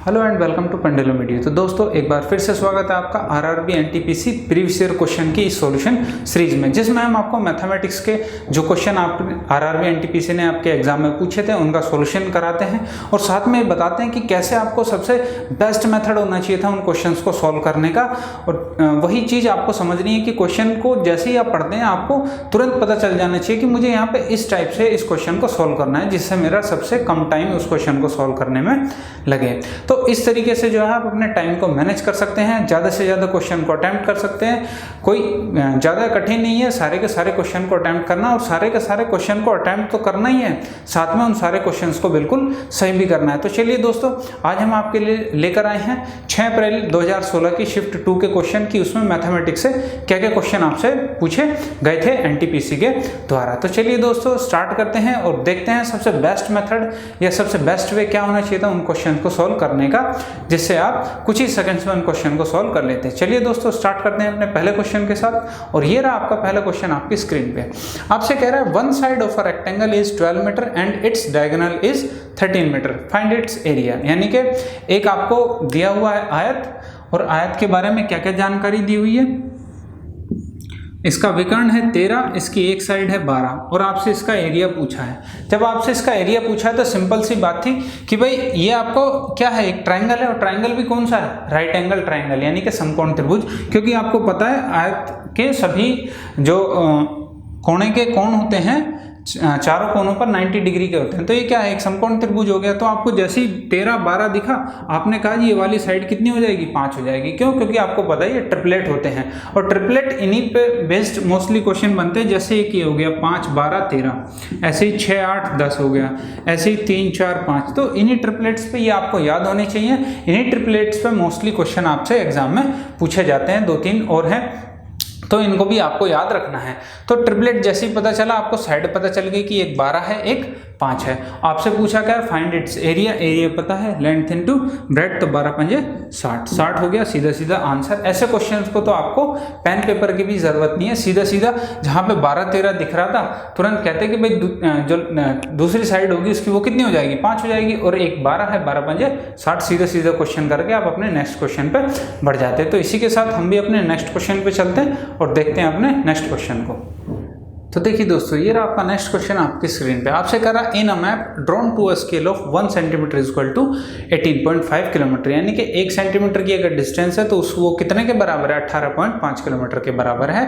Hello and welcome to Pendulum video. तो दोस्तों एक बार फिर से स्वागत है आपका RRB NTPC previous year question की इस सॉल्यूशन सीरीज में, जिसमें हम आपको मैथमेटिक्स के जो क्वेश्चन आप आरआरबी एनटीपीसी ने आपके एग्जाम में पूछे थे उनका सॉल्यूशन कराते हैं और साथ में बताते हैं कि कैसे आपको सबसे बेस्ट मेथड होना चाहिए था उन क्वेश्चंस को सॉल्व करने का। और वही चीज़ आपको समझनी है कि क्वेश्चन को जैसे ही आप पढ़ते हैं आपको तुरंत पता चल जाना चाहिए कि मुझे यहाँ पे इस टाइप से इस क्वेश्चन को सॉल्व करना है, जिससे मेरा सबसे कम टाइम उस क्वेश्चन को सॉल्व करने में लगे। तो इस तरीके से जो है आप अपने टाइम को मैनेज कर सकते हैं, ज़्यादा से ज़्यादा क्वेश्चन को अटेम्प्ट कर सकते हैं। कोई ज़्यादा कठिन नहीं है सारे के सारे क्वेश्चन को अटेम्प्ट करना, और सारे के सारे क्वेश्चन को अटेम्प्ट तो करना ही है, साथ में उन सारे क्वेश्चंस को बिल्कुल सही भी करना है। तो चलिए दोस्तों, आज हम आपके लिए लेकर आए हैं 6 अप्रैल 2016 की शिफ्ट 2 के क्वेश्चन की। उसमें मैथमेटिक्स से क्या क्या क्वेश्चन आपसे पूछे गए थे एनटीपीसी के द्वारा। तो चलिए दोस्तों स्टार्ट करते हैं और देखते हैं सबसे बेस्ट मेथड या सबसे बेस्ट वे क्या होना चाहिए था उन क्वेश्चन को सॉल्व करने का, जिससे आप कुछ ही सेकंड्स में उन क्वेश्चन को सॉल्व कर लेते हैं। चलिए दोस्तों स्टार्ट करते हैं अपने पहले क्वेश्चन के साथ। और ये रहा आपका पहला क्वेश्चन आपकी स्क्रीन पे। आपसे कह रहा है one side of a rectangle is 12 metre and its diagonal is 13 metre, find its area. यानी कि एक आपको दिया हुआ है आयत, और आयत के बारे में क्या क्या जानकारी दी हुई है। इसका विकर्ण है 13, इसकी एक साइड है 12, और आपसे इसका एरिया पूछा है। जब आपसे इसका एरिया पूछा है तो सिंपल सी बात थी कि भाई ये आपको क्या है, एक ट्रायंगल है, और ट्रायंगल भी कौन सा है, राइट एंगल ट्रायंगल, यानी कि समकोण त्रिभुज। क्योंकि आपको पता है आयत के सभी जो कोणे के कोण होते हैं चारों कोनों पर 90 डिग्री के होते हैं। तो ये क्या है, एक समकोण त्रिभुज हो गया। तो आपको जैसे ही 13, 12 दिखा, आपने कहा ये वाली साइड कितनी हो जाएगी, 5 हो जाएगी। क्यों? क्योंकि आपको पता है ये ट्रिपलेट होते हैं, और ट्रिपलेट इन्हीं पे बेस्ड मोस्टली क्वेश्चन बनते हैं। जैसे एक ये हो गया 5, 12, 13, ऐसे ही 6, 8, 10 हो गया, ऐसे ही 3, 4, 5। तो इन्हीं ट्रिपलेट्स पे ये आपको याद होने चाहिए। इन्हीं ट्रिपलेट्स पे मोस्टली क्वेश्चन आपसे एग्जाम में पूछे जाते हैं। 2-3 और हैं, तो इनको भी आपको याद रखना है। तो ट्रिपलेट जैसे ही पता चला, आपको साइड पता चल गई कि एक 12 है, एक 5 है। आपसे पूछा क्या, फाइंड इट्स एरिया। एरिया पता है, लेंथ इनटू ब्रेड्थ, तो 12 पंजे 60 हो गया, सीधा सीधा आंसर। ऐसे क्वेश्चंस को तो आपको पेन पेपर की भी जरूरत नहीं है, सीधा सीधा जहाँ पे 12, 13 दिख रहा था तुरंत कहते कि भाई जो दूसरी साइड होगी उसकी वो कितनी हो जाएगी, 5 हो जाएगी, और एक 12 है, 12 पंजे 60, सीधा सीधा क्वेश्चन करके आप अपने नेक्स्ट क्वेश्चन पे बढ़ जाते हैं। तो इसी के साथ हम भी अपने नेक्स्ट क्वेश्चन पे चलते हैं और देखते हैं अपने नेक्स्ट क्वेश्चन को। तो देखिए दोस्तों, ये रहा आपका नेक्स्ट क्वेश्चन आपकी स्क्रीन पे। आपसे कह रहा in a map drawn to a scale of 1 centimetre is equal to 18.5 kilometre. यानी कि 1 सेंटीमीटर की अगर डिस्टेंस है तो वो कितने के बराबर है, 18.5 किलोमीटर के बराबर है।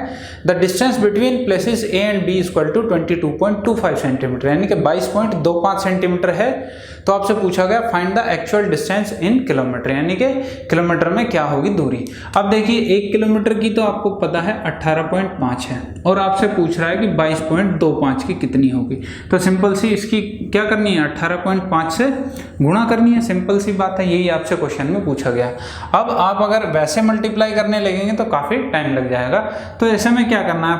The distance between places A and B is equal to 22.25 centimetre, यानी कि 22.25 सेंटीमीटर है। तो आपसे पूछा गया find the actual distance in kilometre, यानी कि किलोमीटर में क्या होगी दूरी। अब देखिए 1 किलोमीटर की तो आपको पता है 18.5 है, और आपसे पूछ रहा है कि 22.25 की कितनी होगी। तो सिंपल सी इसकी क्या करनी है, 18.5 से गुणा करनी है। सिंपल सी बात है, यही आपसे क्वेश्चन में पूछा गया। अब आप अगर वैसे मल्टीप्लाई करने लगेंगे तो काफ़ी टाइम लग जाएगा। तो ऐसे में क्या करना है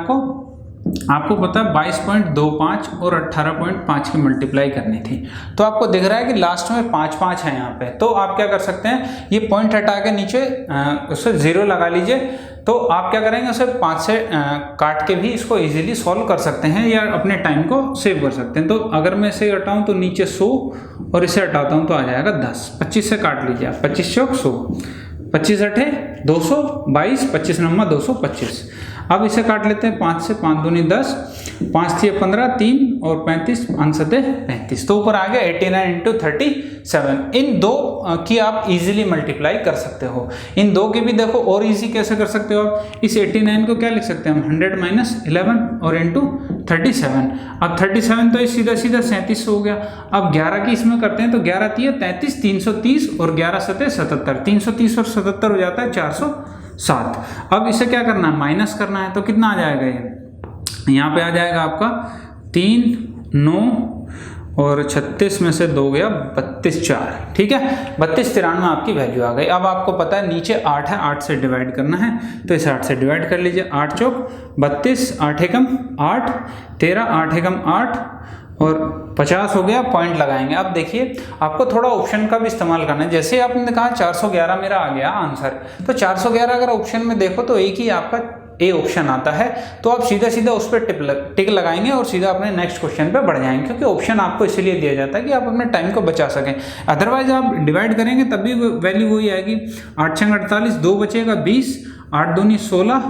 आपको पता है 22.25 और 18.5 की मल्टीप्लाई करनी थी। तो आपको दिख रहा है कि लास्ट में 5 है यहाँ पे। तो आप क्या कर सकते हैं, ये पॉइंट हटा के नीचे उससे 0 लगा लीजिए। तो आप क्या करेंगे, उसे 5 से काट के भी इसको इजीली सॉल्व कर सकते हैं या अपने टाइम को सेव कर सकते हैं। तो अगर मैं इसे हटाऊँ तो नीचे 100 और इसे हटाता हूँ तो आ जाएगा 10। 25 से काट लीजिए आप, 25 चौक 100, 25 अठे 200, 22, 25 नंबर 225। अब इसे काट लेते हैं 5 से, 5 दूनी 10, 5 थी 15, 3 और 35, 5 सते 35। तो ऊपर आ गया 89 इंटू 37। इन दो की आप इजीली मल्टीप्लाई कर सकते हो। इन दो की भी देखो और इजी कैसे कर सकते हो आप, इस 89 को क्या लिख सकते हैं हम, 100 माइनस 11 और इंटू 37। अब 37 तो सीधा सीधा 37 हो गया। अब 11 की इसमें करते हैं तो 11 3 33, 330 और 11 सते 77, 330 और 77 हो जाता है 407। अब इसे क्या करना है, माइनस करना है। तो कितना आ जाएगा, ये यहाँ पे आ जाएगा आपका 3, 9 और 36 में से 2 गया 32, 4, ठीक है। 32, 93 आपकी वैल्यू आ गई। अब आपको पता है नीचे 8 है, 8 से डिवाइड करना है, तो इसे 8 से डिवाइड कर लीजिए। 8 चौक 32, 8 एकम 8, 13, 8 एकम 8 और 50 हो गया। पॉइंट लगाएंगे। अब देखिए आपको थोड़ा ऑप्शन का भी इस्तेमाल करना है। जैसे आपने कहा 411 मेरा आ गया आंसर, तो 411 अगर ऑप्शन में देखो तो एक ही आपका ए ऑप्शन आता है तो आप सीधा सीधा उस पर टिक लगाएंगे और सीधा अपने नेक्स्ट क्वेश्चन पे बढ़ जाएंगे, क्योंकि ऑप्शन आपको इसलिए दिया जाता है कि आप अपने टाइम को बचा सकें। अदरवाइज आप डिवाइड करेंगे तब भी वैल्यू वही आएगी। 8 छंग 48, 2 बचेगा 20, 8 दूनी 16,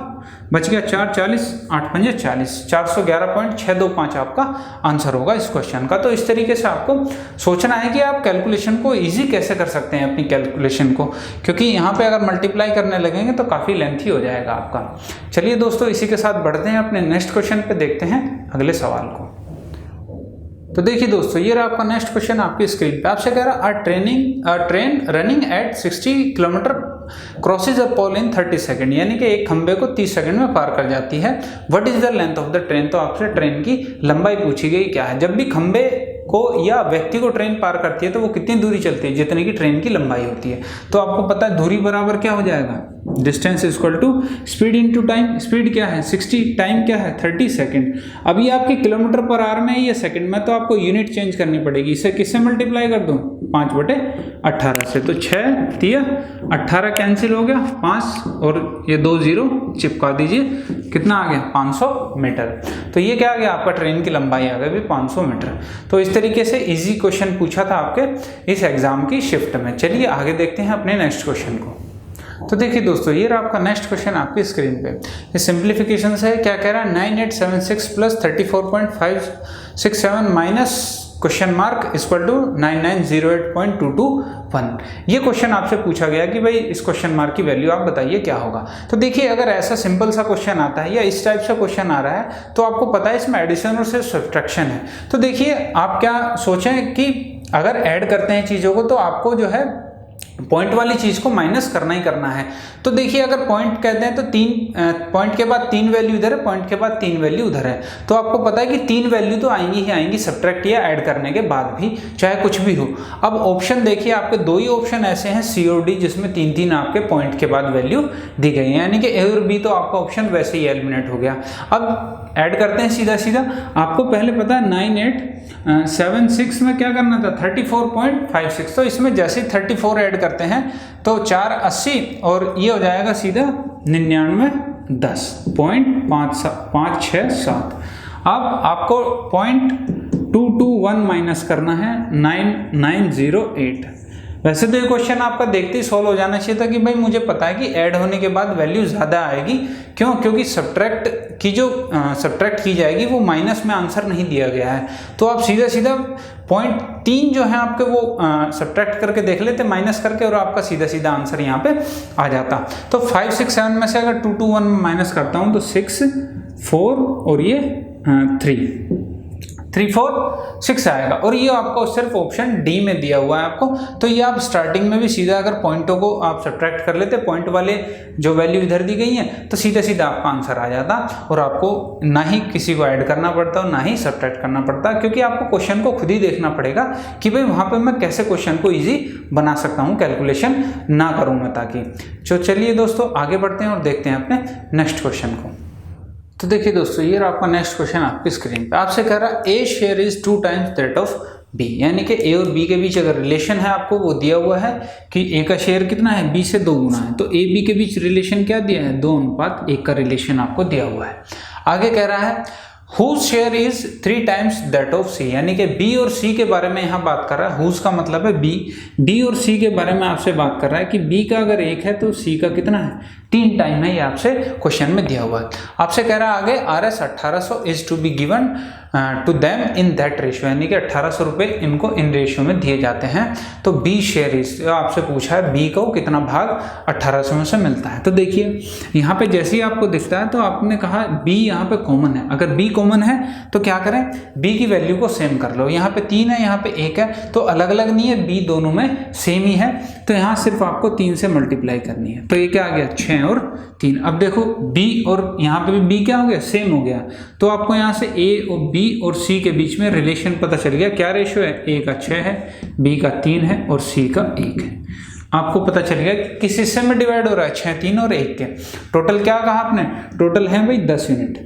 बच गया 4 40, 8 पंजे 40, 411.625 आपका आंसर होगा इस क्वेश्चन का। तो इस तरीके से आपको सोचना है कि आप कैलकुलेशन को इजी कैसे कर सकते हैं अपनी कैलकुलेशन को, क्योंकि यहाँ पे अगर मल्टीप्लाई करने लगेंगे तो काफ़ी लेंथी हो जाएगा आपका। चलिए दोस्तों, इसी के साथ बढ़ते हैं अपने नेक्स्ट क्वेश्चन पे, देखते हैं अगले सवाल को। तो देखिए दोस्तों, ये रहा आपका नेक्स्ट क्वेश्चन आपकी स्क्रीन पे। आपसे कह रहा है train running at 60 kilometre crosses a pole in 30 second, यानी कि एक खंबे को 30 सेकंड में पार कर जाती है। What is the length of the train? तो आपसे ट्रेन की लंबाई पूछी गई क्या है। जब भी खंबे को या व्यक्ति को ट्रेन पार करती है तो वो कितनी दूरी चलती है, जितनी की ट्रेन की लंबाई होती है। तो आपको पता है दूरी बराबर क्या हो जाएगा, distance equal to speed into time. Speed क्या है 60, टाइम क्या है 30 सेकंड। अभी आपके किलोमीटर पर आवर में या सेकंड में, तो आपको यूनिट चेंज करनी पड़ेगी। इसे किससे मल्टीप्लाई कर दूं, 5/18 से। तो 6 3 18 कैंसिल हो गया, 5 और ये 2 0 चिपका दीजिए, कितना आ गया 500 मीटर। तो ये क्या आ गया आपका ट्रेन की लंबाई आ गई 500 मीटर। तो इस तरीके से इजी क्वेश्चन पूछा था आपके इस एग्जाम की शिफ्ट में। चलिए आगे देखते हैं अपने नेक्स्ट क्वेश्चन को। तो देखिए दोस्तों, ये रहा आपका नेक्स्ट क्वेश्चन आपकी स्क्रीन पे। ये सिंप्लीफिकेशन है। क्या कह रहा है, 9876 plus 34.567 minus question mark equal to 9908.221। ये क्वेश्चन आपसे पूछा गया कि भाई इस क्वेश्चन मार्क की वैल्यू आप बताइए क्या होगा। तो देखिए, अगर ऐसा सिंपल सा क्वेश्चन आता है या इस टाइप से क्वेश्चन आ रहा है तो आपको पता है इसमें एडिशन और सिर्फ सब्ट्रैक्शन है। तो देखिए, आप क्या सोचें कि अगर ऐड करते हैं चीज़ों को तो आपको जो है पॉइंट वाली चीज को माइनस करना ही करना है। तो देखिए, अगर पॉइंट कहते हैं तो 3 पॉइंट के बाद 3 वैल्यू इधर है, पॉइंट के बाद 3 वैल्यू उधर है। तो आपको पता है कि 3 वैल्यू तो आएंगी ही आएंगी सब्ट्रैक्ट या ऐड करने के बाद भी, चाहे कुछ भी हो। अब ऑप्शन देखिए, आपके 2 ही ऑप्शन ऐसे हैं सी और डी, जिसमें 3 आपके पॉइंट के बाद वैल्यू दी गई है, यानी कि ए और बी तो आपका ऑप्शन वैसे ही एलिमिनेट हो गया। अब ऐड करते हैं सीधा सीधा। आपको पहले पता है 9876 में क्या करना था 34.56, तो इसमें जैसे 34 ऐड करते हैं तो 480 और ये हो जाएगा सीधा 99.10.567। अब आपको 0.221 माइनस करना है 9908। वैसे तो ये क्वेश्चन आपका देखते ही सॉल्व हो जाना चाहिए था कि भाई मुझे पता है कि ऐड होने के बाद वैल्यू ज़्यादा आएगी। क्यों? क्योंकि सब्ट्रैक्ट की जाएगी वो माइनस में आंसर नहीं दिया गया है। तो आप सीधा सीधा 0.3 जो है आपके वो सब्ट्रैक्ट करके देख लेते माइनस करके, और आपका सीधा सीधा आंसर यहाँ पे आ जाता। तो 5 6 7 में से अगर 221 माइनस करता हूँ तो 6 4 और ये 3 4 6 आएगा, और ये आपको सिर्फ ऑप्शन डी में दिया हुआ है आपको। तो ये आप स्टार्टिंग में भी सीधा अगर पॉइंटों को आप सब्ट्रैक्ट कर लेते, पॉइंट वाले जो वैल्यू इधर दी गई है, तो सीधा सीधा आपका आंसर आ जाता और आपको ना ही किसी को ऐड करना पड़ता और ना ही सब्ट्रैक्ट करना पड़ता, क्योंकि आपको क्वेश्चन को खुद ही देखना पड़ेगा कि भाई वहाँ पर मैं कैसे क्वेश्चन को ईजी बना सकता हूँ, कैलकुलेशन ना करूँ मैं ताकि। तो चलिए दोस्तों, आगे बढ़ते हैं और देखते हैं अपने नेक्स्ट क्वेश्चन को। तो देखिए दोस्तों, ये आपका नेक्स्ट क्वेश्चन आपकी स्क्रीन पे। आपसे कह रहा है A share is 2 times that of B, यानी कि ए और बी के बीच अगर रिलेशन है आपको वो दिया हुआ है कि ए का शेयर कितना है, बी से 2 गुना है। तो ए बी के बीच रिलेशन क्या दिया है, 2:1 का रिलेशन आपको दिया हुआ है। आगे कह रहा है whose share is 3 times that of C, यानी कि B और C के बारे में यहाँ बात कर रहा है। whose का मतलब है B और C के बारे में आपसे बात कर रहा है कि B का अगर 1 है तो C का कितना है, 3 टाइम है। ये आपसे क्वेश्चन में दिया हुआ है। आपसे कह रहा है आगे RS 1800 is to be given to them in that ratio, यानी कि 1800 रुपये इनको इन रेशियो में दिए जाते हैं। तो B शेयर इज आपसे पूछा है B को कितना भाग 1800 में से मिलता है। तो देखिए यहाँ पे जैसे ही आपको दिखता है तो आपने कहा B यहाँ पे कॉमन है। अगर B कॉमन है तो क्या करें, B की वैल्यू को सेम कर लो। यहाँ पे 3 है, यहाँ पे 1 है, तो अलग अलग नहीं है, B दोनों में सेम ही है। तो यहाँ सिर्फ आपको 3 से मल्टीप्लाई करनी है। तो ये क्या आ गया 6 और 3। अब देखो B और यहाँ पे भी B क्या हो गया, सेम हो गया। तो आपको यहाँ से A और B और C के बीच में रिलेशन पता चल गया। क्या रेशियो है, A का 6 है, B का 3 है और C का 1 है। आपको पता चल गया कि किस हिस्से में डिवाइड हो रहा है, 6 3 और 1 के। टोटल क्या कहा आपने, टोटल है भाई 10 यूनिट।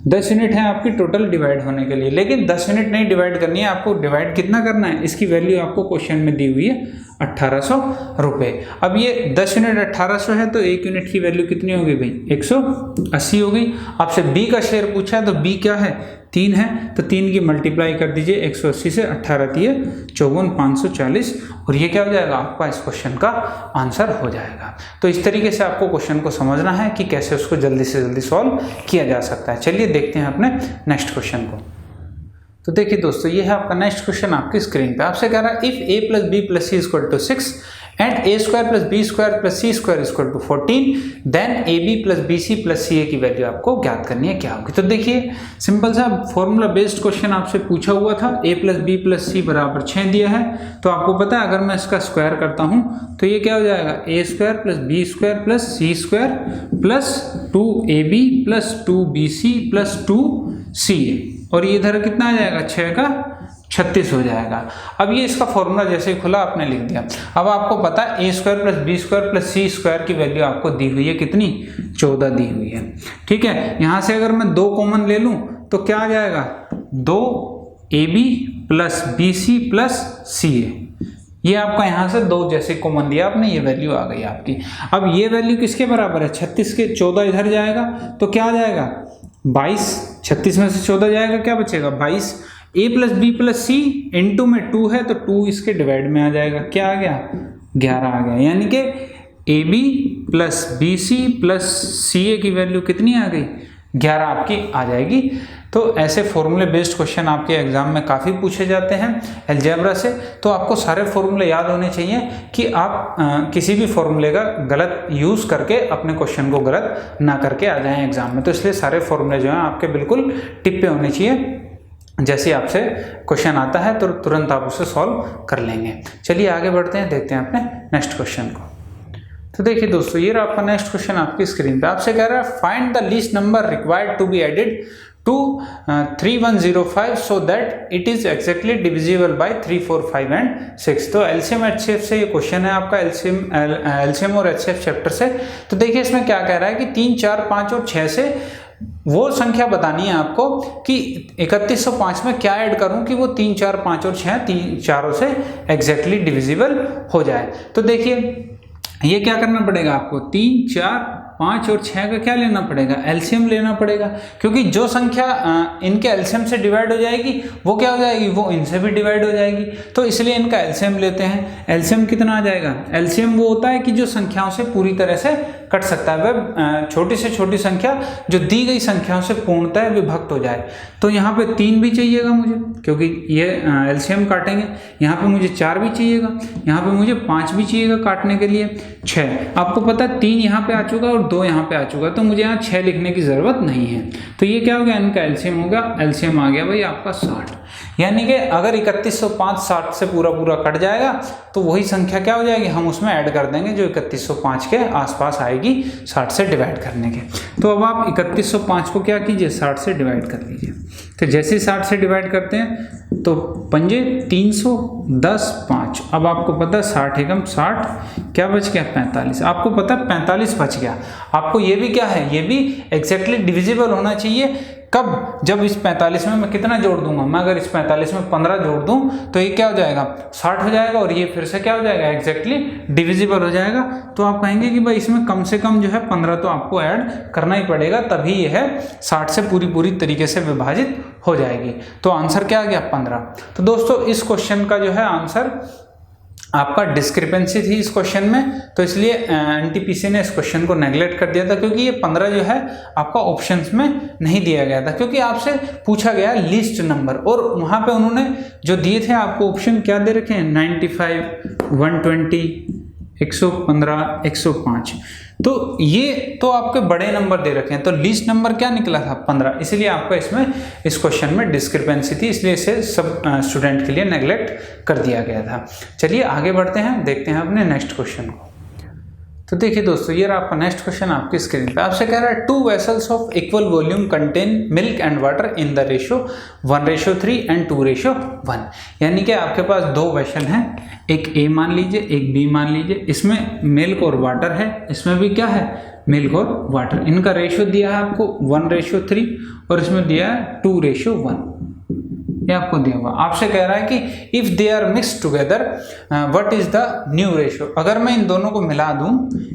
10 यूनिट है आपकी टोटल डिवाइड होने के लिए, लेकिन 10 यूनिट नहीं डिवाइड करनी है आपको। डिवाइड कितना करना है, इसकी वैल्यू आपको क्वेश्चन में दी हुई है 1800 रुपये। अब ये 10 यूनिट 1800 है तो 1 यूनिट की वैल्यू कितनी होगी भाई 180 हो गई। आपसे बी का शेयर पूछा है तो बी क्या है 3 है, तो 3 की मल्टीप्लाई कर दीजिए 180 से, 18 दिए 54 540 और ये क्या हो जाएगा आपका इस क्वेश्चन का आंसर हो जाएगा। तो इस तरीके से आपको क्वेश्चन को समझना है कि कैसे उसको जल्दी से जल्दी सॉल्व किया जा सकता है। चलिए देखते हैं अपने नेक्स्ट क्वेश्चन को। तो देखिए दोस्तों ये है आपका नेक्स्ट क्वेश्चन आपकी स्क्रीन पे। आपसे कह रहा है if a plus B plus C equal to 6 and a square plus B square plus C square equal to 14 then A B plus B C plus C A की value आपको ज्ञात करनी है क्या होगी। तो देखिए सिंपल सा फॉर्मूला बेस्ड क्वेश्चन आपसे पूछा हुआ था। a प्लस बी प्लस सी बराबर 6 दिया है, तो आपको पता है अगर मैं इसका स्क्वायर करता हूँ तो ये क्या हो जाएगा a square plus B square plus C square plus 2ab plus 2bc plus 2ca और ये इधर कितना आ जाएगा 6 का 36 हो जाएगा। अब ये इसका फॉर्मूला जैसे ही खुला आपने लिख दिया। अब आपको पता है a square plus B square plus C square की वैल्यू आपको दी हुई है कितनी 14 दी हुई है। ठीक है, यहाँ से अगर मैं 2 कॉमन ले लूँ तो क्या आ जाएगा 2ab plus bc plus ca। ये आपका यहाँ से 2 जैसे कॉमन दिया आपने, ये वैल्यू आ गई आपकी। अब ये वैल्यू किसके बराबर है 36 के, 14 इधर जाएगा तो क्या आ जाएगा 22। 36 में से 14 जाएगा क्या बचेगा 22। a plus B plus C into में 2 है तो 2 इसके डिवाइड में आ जाएगा, क्या आ गया 11 आ गया। यानी कि A B plus B C plus C A की वैल्यू कितनी आ गई 11 आपकी आ जाएगी। तो ऐसे फॉर्मूले बेस्ड क्वेश्चन आपके एग्जाम में काफ़ी पूछे जाते हैं अलजेब्रा से। तो आपको सारे फॉर्मूले याद होने चाहिए कि आप किसी भी फॉर्मूले का गलत यूज़ करके अपने क्वेश्चन को गलत ना करके आ जाएं एग्जाम में। तो इसलिए सारे फॉर्मूले जो हैं आपके बिल्कुल टिप पे होने चाहिए। जैसे आपसे क्वेश्चन आता है तो तुरंत आप उसे सॉल्व कर लेंगे। चलिए आगे बढ़ते हैं, देखते हैं अपने नेक्स्ट क्वेश्चन को। तो देखिए दोस्तों ये रहा आपका नेक्स्ट क्वेश्चन आपकी स्क्रीन पे। आपसे कह रहा है find the least number required to be added to 3105 so that it is exactly divisible by 3, 4, 5 and 6। तो एलसीएम एचसीएफ से ये क्वेश्चन है आपका, एलसीएम और एचसीएफ चैप्टर से। तो देखिए इसमें क्या कह रहा है कि 3, 4, 5 और 6 से वो संख्या बतानी है आपको कि 3105 में क्या ऐड करूं कि वो 3, 4, 5 और 6 तीन चारों से एग्जैक्टली डिविजिबल हो जाए। तो देखिए ये क्या करना पड़ेगा आपको 3, 4, 5 और 6 का क्या लेना पड़ेगा एलसीएम लेना पड़ेगा, क्योंकि जो संख्या इनके एलसीएम से डिवाइड हो जाएगी वो क्या हो जाएगी वो इनसे भी डिवाइड हो जाएगी। तो इसलिए इनका एलसीएम लेते हैं। एलसीएम कितना आ जाएगा, एलसीएम वो होता है कि जो संख्याओं से पूरी तरह से कट सकता है, वह छोटी से छोटी संख्या जो दी गई संख्याओं से पूर्णतः विभक्त हो जाए। तो यहाँ पे 3 भी चाहिएगा मुझे क्योंकि ये एलसीएम काटेंगे, यहाँ पे मुझे 4 भी चाहिएगा, यहाँ पे मुझे 5 भी चाहिएगा काटने के लिए 6। आपको पता है 3 यहाँ पे आ चुका और 2 यहाँ पे आ चुका, तो मुझे यहाँ 6 लिखने की ज़रूरत नहीं है। तो ये क्या हो गया इनका एलसीएम होगा, एलसीएम आ गया भाई आपका 60। यानी कि अगर 3105 60 से पूरा कट जाएगा तो वही संख्या क्या हो जाएगी हम उसमें ऐड कर देंगे जो 3105 के आसपास आएगी 60 से डिवाइड करने के। तो अब आप 3105 को क्या कीजिए 60 से डिवाइड कर लीजिए। तो जैसे ही 60 से डिवाइड करते हैं तो 5 310 5। अब आपको पता है 60 एकम 60 क्या बच गया 45। आपको पता है 45 बच गया। आपको ये भी क्या है ये भी एग्जैक्टली डिविजिबल होना चाहिए। कब, जब इस 45 में मैं कितना जोड़ दूंगा, मैं अगर इस 45 में 15 जोड़ दूं तो ये क्या हो जाएगा 60 हो जाएगा और ये फिर से क्या हो जाएगा एग्जैक्टली डिविजिबल हो जाएगा। तो आप कहेंगे कि भाई इसमें कम से कम जो है 15 तो आपको ऐड करना ही पड़ेगा, तभी ये है 60 से पूरी तरीके से विभाजित हो जाएगी। तो आंसर क्या आ गया 15। तो दोस्तों इस क्वेश्चन का जो है आंसर आपका डिस्क्रिपेंसी थी इस क्वेश्चन में, तो इसलिए एनटीपीसी ने इस क्वेश्चन को नेगलेक्ट कर दिया था क्योंकि ये 15 जो है आपका ऑप्शंस में नहीं दिया गया था, क्योंकि आपसे पूछा गया लिस्ट नंबर और वहाँ पे उन्होंने जो दिए थे आपको ऑप्शन क्या दे रखे हैं 95, 120, 115, 105। तो ये तो आपके बड़े नंबर दे रखे हैं, तो लीस्ट नंबर क्या निकला था 15, इसलिए आपका इसमें इस क्वेश्चन में डिस्क्रिपेंसी थी, इसलिए इसे सब स्टूडेंट के लिए नेगलेक्ट कर दिया गया था। चलिए आगे बढ़ते हैं, देखते हैं अपने नेक्स्ट क्वेश्चन को। तो देखिए दोस्तों ये रहा आपका नेक्स्ट क्वेश्चन आपकी स्क्रीन पे। आपसे कह रहा है 2 vessels of equal volume contain milk and water in the ratio 1:3 and 2:1। यानी कि आपके पास 2 वेसल हैं, एक ए मान लीजिए एक बी मान लीजिए, इसमें मिल्क और वाटर है, इसमें भी क्या है मिल्क और वाटर। इनका रेशियो दिया है आपको 1:3 और इसमें दिया है 2:1। ये आपको दिया हुआ। आपसे कह रहा है कि if they are mix together what is the new ratio. अगर मैं इन दोनों को मिला दूं,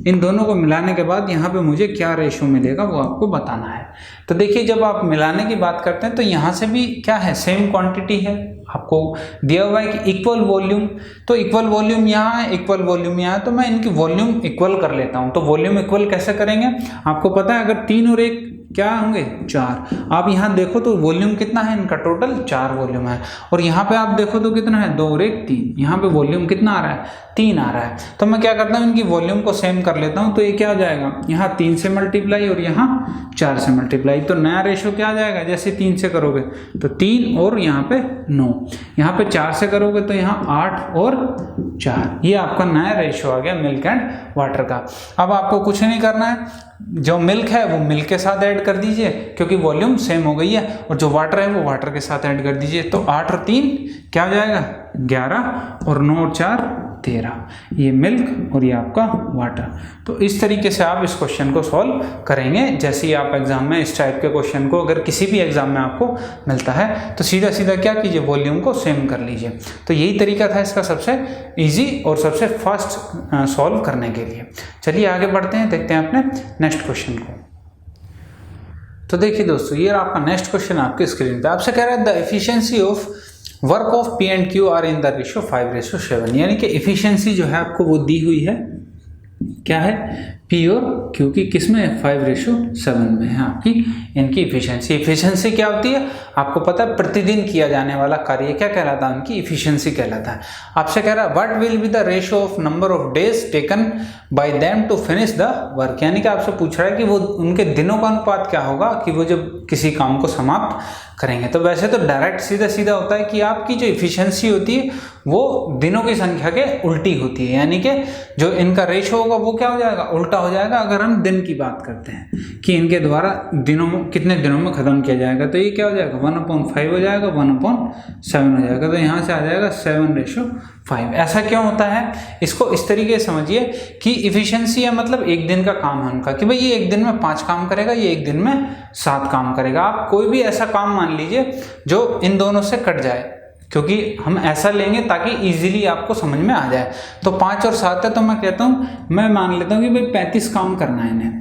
इन दोनों को मिलाने के बाद यहाँ पे मुझे क्या रेशो मिलेगा वो आपको बताना है। तो देखिए जब आप मिलाने की बात करते हैं तो यहाँ से भी क्या है, सेम क्वांटिटी है। आपको दिया हुआ है कि इक्वल वॉल्यूम, तो इक्वल वॉल्यूम यहाँ है, इक्वल वॉल्यूम यहाँ है, तो मैं इनकी वॉल्यूम इक्वल कर लेता हूँ। तो वॉल्यूम इक्वल कैसे करेंगे, आपको पता है अगर 3 और 1 क्या होंगे 4। आप यहाँ देखो तो वॉल्यूम कितना है इनका, टोटल 4 वॉल्यूम है। और यहाँ पे आप देखो तो कितना है, 2 और 1 3। यहाँ पे वॉल्यूम कितना आ रहा है, 3 आ रहा है। तो मैं क्या करता हूँ, इनकी वॉल्यूम को सेम कर लेता हूँ। तो ये क्या हो जाएगा, यहाँ 3 से मल्टीप्लाई और यहाँ 4 से मल्टीप्लाई। तो नया रेशो क्या आ जाएगा, जैसे 3 से करोगे तो 3 और यहाँ पे 9, यहाँ पे 4 से करोगे तो यहाँ 8 और 4। ये आपका नया रेशो आ गया मिल्क एंड वाटर का। अब आपको कुछ नहीं करना है, जो मिल्क है वो मिल्क के साथ ऐड कर दीजिए क्योंकि वॉल्यूम सेम हो गई है, और जो वाटर है वो वाटर के साथ ऐड कर दीजिए। तो 8 और 3 क्या हो जाएगा, 11 और 9 और 4 13। ये मिल्क और ये आपका वाटर। तो इस तरीके से आप इस क्वेश्चन को सॉल्व करेंगे। जैसे ही आप एग्जाम में इस टाइप के क्वेश्चन को अगर किसी भी एग्जाम में आपको मिलता है तो सीधा सीधा क्या कीजिए, वॉल्यूम को सेम कर लीजिए। तो यही तरीका था इसका सबसे इजी और सबसे फास्ट सॉल्व करने के लिए। चलिए आगे बढ़ते हैं, देखते हैं अपने नेक्स्ट क्वेश्चन को। तो देखिए दोस्तों, ये आपका नेक्स्ट क्वेश्चन आपकी स्क्रीन पे। आपसे कह रहा है the efficiency of work of P and Q are in the ratio 5:7। यानी कि एफिशिएंसी जो है आपको वो दी हुई है, क्या है, पी और क्यू की, किसमें, 5:7 में है आपकी इनकी इफिशिएंसी। इफिशिएंसी क्या होती है आपको पता है, प्रतिदिन किया जाने वाला कार्य क्या कहलाता है, उनकी इफिशिएंसी कहलाता है। आपसे कह रहा है what will be the ratio of number of days taken by them to finish the work. यानी कि आपसे पूछ रहा है कि वो उनके दिनों का अनुपात क्या होगा कि वो जब किसी काम को समाप्त करेंगे। तो वैसे तो डायरेक्ट सीधा सीधा होता है कि आपकी जो इफिशिएंसी होती है वो दिनों की संख्या के उल्टी होती है। यानी कि जो इनका रेशो होगा वो क्या हो जाएगा, उल्टा हो जाएगा। अगर हम दिन की बात करते हैं कि इनके द्वारा दिनों में कितने दिनों में खत्म किया जाएगा, तो ये क्या हो जाएगा, 1/5 हो जाएगा, 1/7 हो जाएगा। तो यहाँ से आ जाएगा 7:5। ऐसा क्यों होता है, इसको इस तरीके से समझिए कि इफिशिएंसी है मतलब एक दिन का काम है उनका, कि भाई ये एक दिन में 5 काम करेगा, ये एक दिन में 7 काम करेगा। आप कोई भी ऐसा काम मान लीजिए जो इन दोनों से कट जाए, क्योंकि हम ऐसा लेंगे ताकि इजीली आपको समझ में आ जाए। तो 5 और 7 है, तो मैं कहता हूँ, मैं मान लेता हूँ कि भाई 35 काम करना है इन्हें।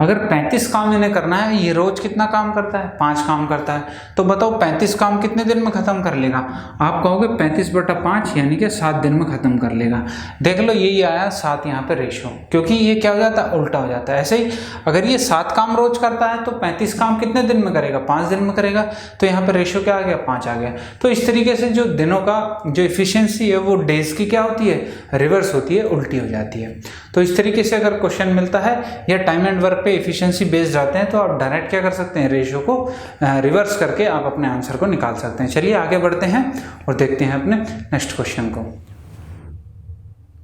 अगर 35 काम इन्हें करना है, ये रोज कितना काम करता है, 5 काम करता है, तो बताओ 35 काम कितने दिन में खत्म कर लेगा। आप कहोगे 35/5 यानी कि 7 दिन में खत्म कर लेगा। देख लो यही आया 7 यहाँ पे रेशो, क्योंकि ये क्या हो जाता है, उल्टा हो जाता है। ऐसे ही अगर ये 7 काम रोज करता है तो 35 काम कितने दिन में करेगा, 5 दिन में करेगा। तो यहाँ पे रेशो क्या आ गया, 5 आ गया। तो इस तरीके से जो दिनों का जो इफिशियंसी है वो डेज की क्या होती है, रिवर्स होती है, उल्टी हो जाती है। तो इस तरीके से अगर क्वेश्चन मिलता है या टाइम एंड वर्क पे एफिशिएंसी बेस्ड आते हैं तो आप डायरेक्ट क्या कर सकते हैं, रेशियो को रिवर्स करके आप अपने आंसर को निकाल सकते हैं। चलिए आगे बढ़ते हैं और देखते हैं अपने नेक्स्ट क्वेश्चन को।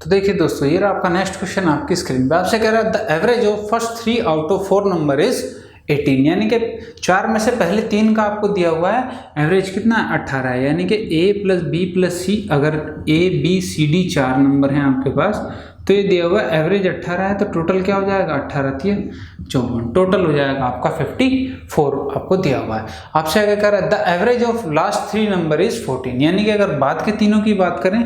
तो देखिए दोस्तों, ये रहा आपका नेक्स्ट क्वेश्चन आपकी स्क्रीन पे। आपसे कह रहा है the average of first 3 out of 4 number is 18। यानी कि 4 में से पहले 3 का आपको दिया हुआ है, एवरेज कितना है, 18 है। यानी कि a + b + c, अगर a b c d 4 number हैं आपके पास, तो ये दिया हुआ एवरेज 18 है, तो टोटल क्या हो जाएगा, 18 × 54, टोटल हो जाएगा आपका 54 आपको दिया हुआ है। आपसे आगे कह रहा है the average of last 3 number is 14। यानी कि अगर बाद के तीनों की बात करें,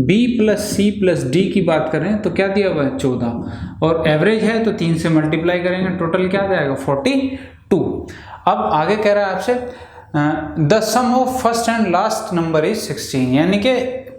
b + c + d की बात करें, तो क्या दिया हुआ है, 14, और एवरेज है तो 3 से मल्टीप्लाई करेंगे, टोटल क्या आ जाएगा, 42। अब आगे कह रहा है आपसे the sum of first and last number is 16। यानी कि